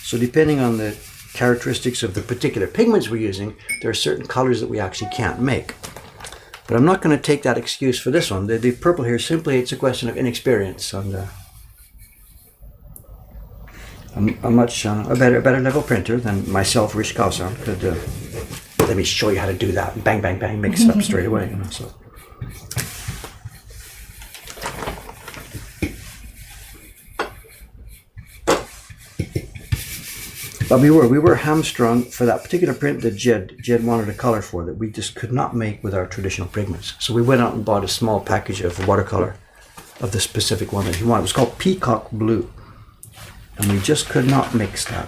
So depending on the characteristics of the particular pigments we're using, there are certain colors that we actually can't make. But I'm not going to take that excuse for this one. The purple here, simply it's a question of inexperience. And a much a better level printer than myself, Rishikawa-san, could let me show you how to do that. Bang, bang, bang, mix it up straight away. So. But we were hamstrung for that particular print that Jed wanted a color for that we just could not make with our traditional pigments. So we went out and bought a small package of watercolor of the specific one that he wanted. It was called Peacock Blue. And we just could not mix that.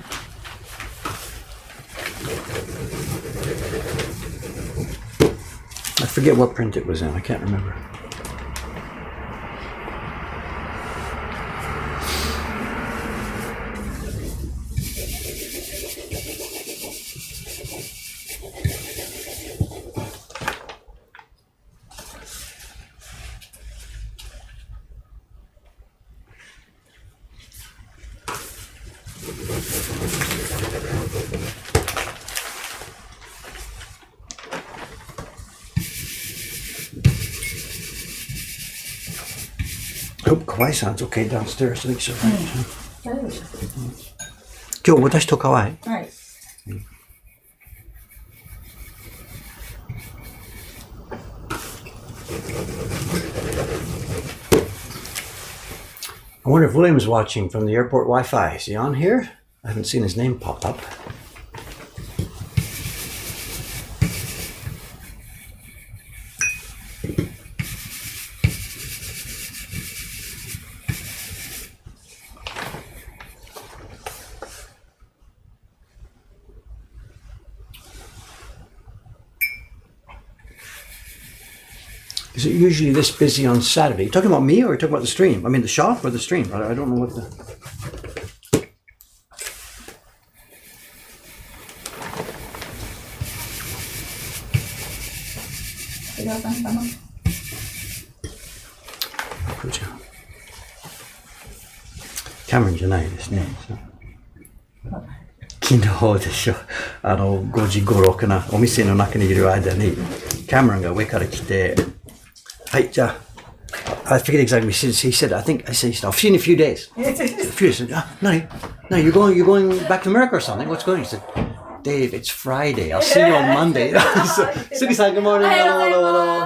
I forget what print it was in. I can't remember. I hope Kawai-san's okay downstairs. I think so. Right? 今日私とKawai. はい。I wonder if William's watching from the airport Wi-Fi. Is he on here? I haven't seen his name pop up. Is it usually this busy on Saturday? You talking about me or you talking about the stream? I mean the shop or the stream? I don't know what the... Cameron じゃないですね。昨日でしょ。5時頃かな。お店の中にいる間に、Cameron が上から来て、はい、じゃあ、I forget exactly. He said, I think, I said, I'll see you in a few days. A few days. No, you're going back to America or something. What's going on? He said, Dave, it's Friday. I'll see you on Monday. So, Sugi-san, good morning. Hello.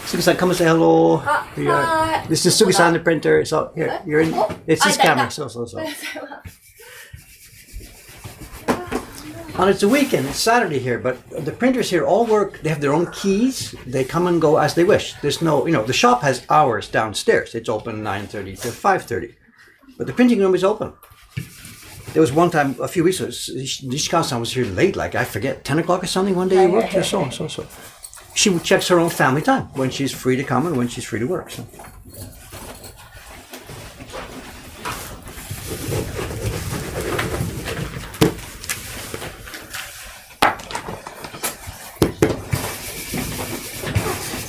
Sugi-san, come and say hello. Hi. This is Sugi-san, the printer. So here, you're in. It's his camera. So. And it's a weekend. It's Saturday here, but the printers here all work. They have their own keys. They come and go as they wish. There's no, the shop has hours downstairs. It's open 9:30 to 5:30, but the printing room is open. There was one time a few weeks ago, Nishikawa-san was here late, like I forget, 10 o'clock or something. One day he worked here, so. She checks her own family time when she's free to come and when she's free to work. So.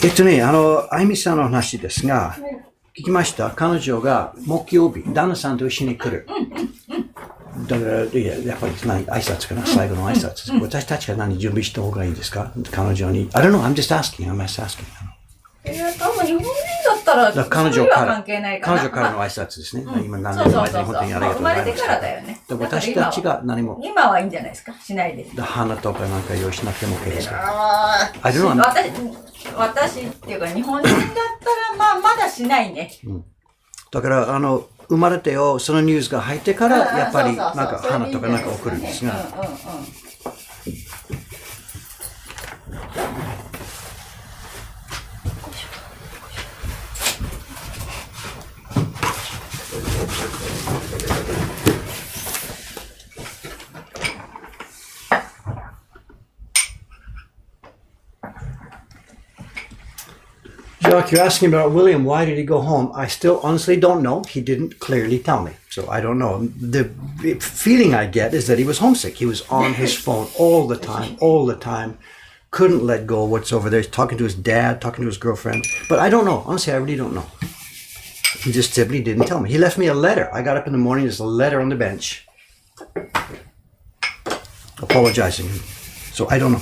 A ゆみさんの話ですが、聞きました。彼女が木曜日、旦那さんと一緒に来る。だから、やっぱり挨拶かな、最後の挨拶。私たちが何準備した方がいいですか彼女に。I don't know, I'm just asking. 多分日本人だったら、彼女から関係ないかな。彼女からの挨拶ですね。今何そう年前に本当にありがとうございます。生まれてからだよね。私たちが何も。今はいいんじゃないですかしないで。花とかなんか用意しなくても OK ですか私っていうか日本人だったらまだしないね。だから生まれてよそのニュースが入ってからやっぱりなんか花とかなんか送るんですが。Jock, you're asking about William. Why did he go home? I still honestly don't know. He didn't clearly tell me. So I don't know. The feeling I get is that he was homesick. He was on his phone all the time. Couldn't let go of what's over there. He's talking to his dad, talking to his girlfriend. But I don't know. Honestly, I really don't know. He just simply didn't tell me. He left me a letter. I got up in the morning. There's a letter on the bench apologizing. So I don't know.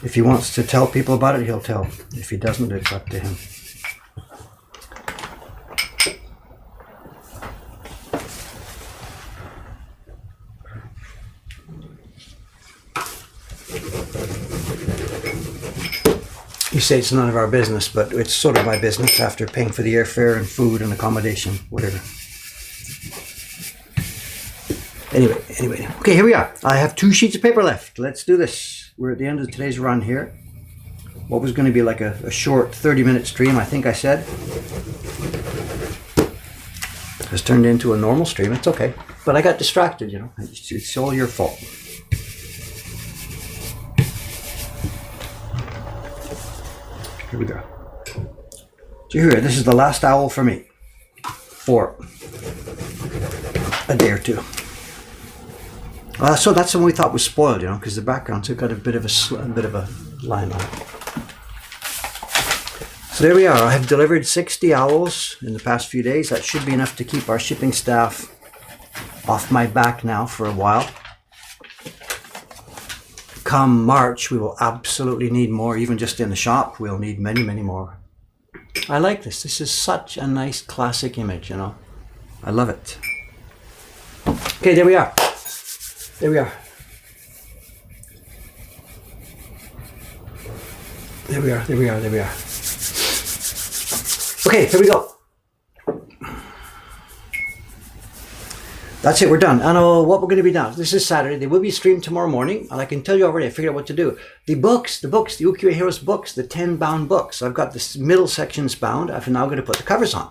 If he wants to tell people about it, he'll tell. If he doesn't, it's up to him. You say it's none of our business, but it's sort of my business after paying for the airfare and food and accommodation, whatever. Anyway. Okay, here we are. I have 2 sheets of paper left. Let's do this. We're at the end of today's run here. What was going to be like a short 30-minute stream, I think I said, has turned into a normal stream. It's okay. But I got distracted, you know. It's all your fault. Here we go. So here, this is the last owl for me. For a day or 2. So that's the one we thought was spoiled, you know, because the background took out a bit of a line on it. So there we are. I have delivered 60 owls in the past few days. That should be enough to keep our shipping staff off my back now for a while. Come March, we will absolutely need more. Even just in the shop, we'll need many, many more. I like this. This is such a nice classic image, you know. I love it. Okay, there we are. There we are. There we are. Okay, here we go. That's it, we're done. I know what we're going to be done. This is Saturday. There will be a stream tomorrow morning, and I can tell you already, I figured out what to do. The Ukiyo Heroes books, the 10 bound books. I've got this middle sections bound. I'm now going to put the covers on.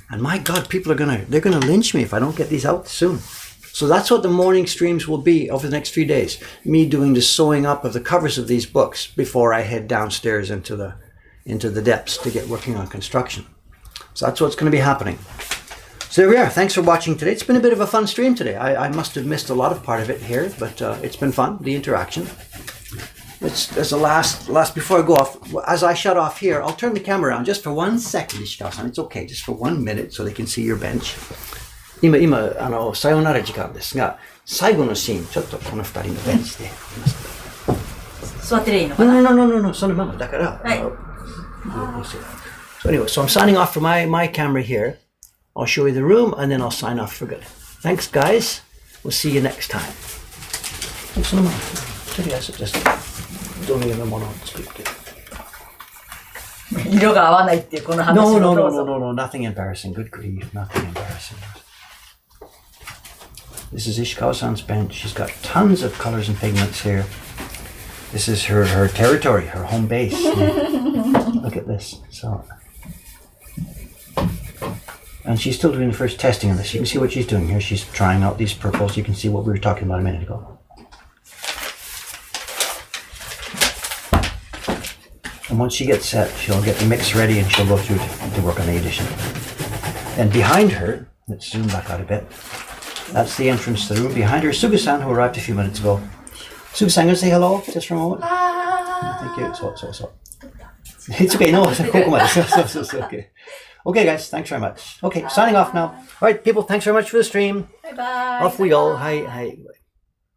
And my God, people they're going to lynch me if I don't get these out soon. So that's what the morning streams will be over the next few days. Me doing the sewing up of the covers of these books before I head downstairs into the depths to get working on construction. So that's what's going to be happening. So there we are. Thanks for watching today. It's been a bit of a fun stream today. I must have missed a lot of part of it here, but it's been fun, the interaction. As a last, before I go off, as I shut off here, I'll turn the camera around just for 1 second, Ishikawa-san. It's okay, just for 1 minute so they can see your bench. 今さよなら時間ですが、最後のシーン、ちょっとこの2人のベンチで。座ってりゃいいのかな No, そのまま。だから、はい。So anyway, so I'm signing off from my camera here. I'll show you the room and then I'll sign off for good. Thanks, guys. We'll see you next time. そのまま。とりあえず、just どのようなものを作って。色が合わないっていうこの話もどうぞ。No, nothing embarrassing. Good grief, nothing embarrassing. This is Ishikawa-san's bench. She's got tons of colors and pigments here. This is her territory, her home base. Look at this. And she's still doing the first testing on this. You can see what she's doing here. She's trying out these purples. You can see what we were talking about a minute ago. And once she gets set, she'll get the mix ready and she'll go through to work on the addition. And behind her, let's zoom back out a bit. That's the entrance to the room. Behind her is Sugu-san, who arrived a few minutes ago. Sugu-san, going to say hello just for a moment? Thank you. So. It's okay. No, so okay. Okay, guys. Thanks very much. Okay, signing off now. All right, people. Thanks very much for the stream. Bye-bye. Off we go. Hi.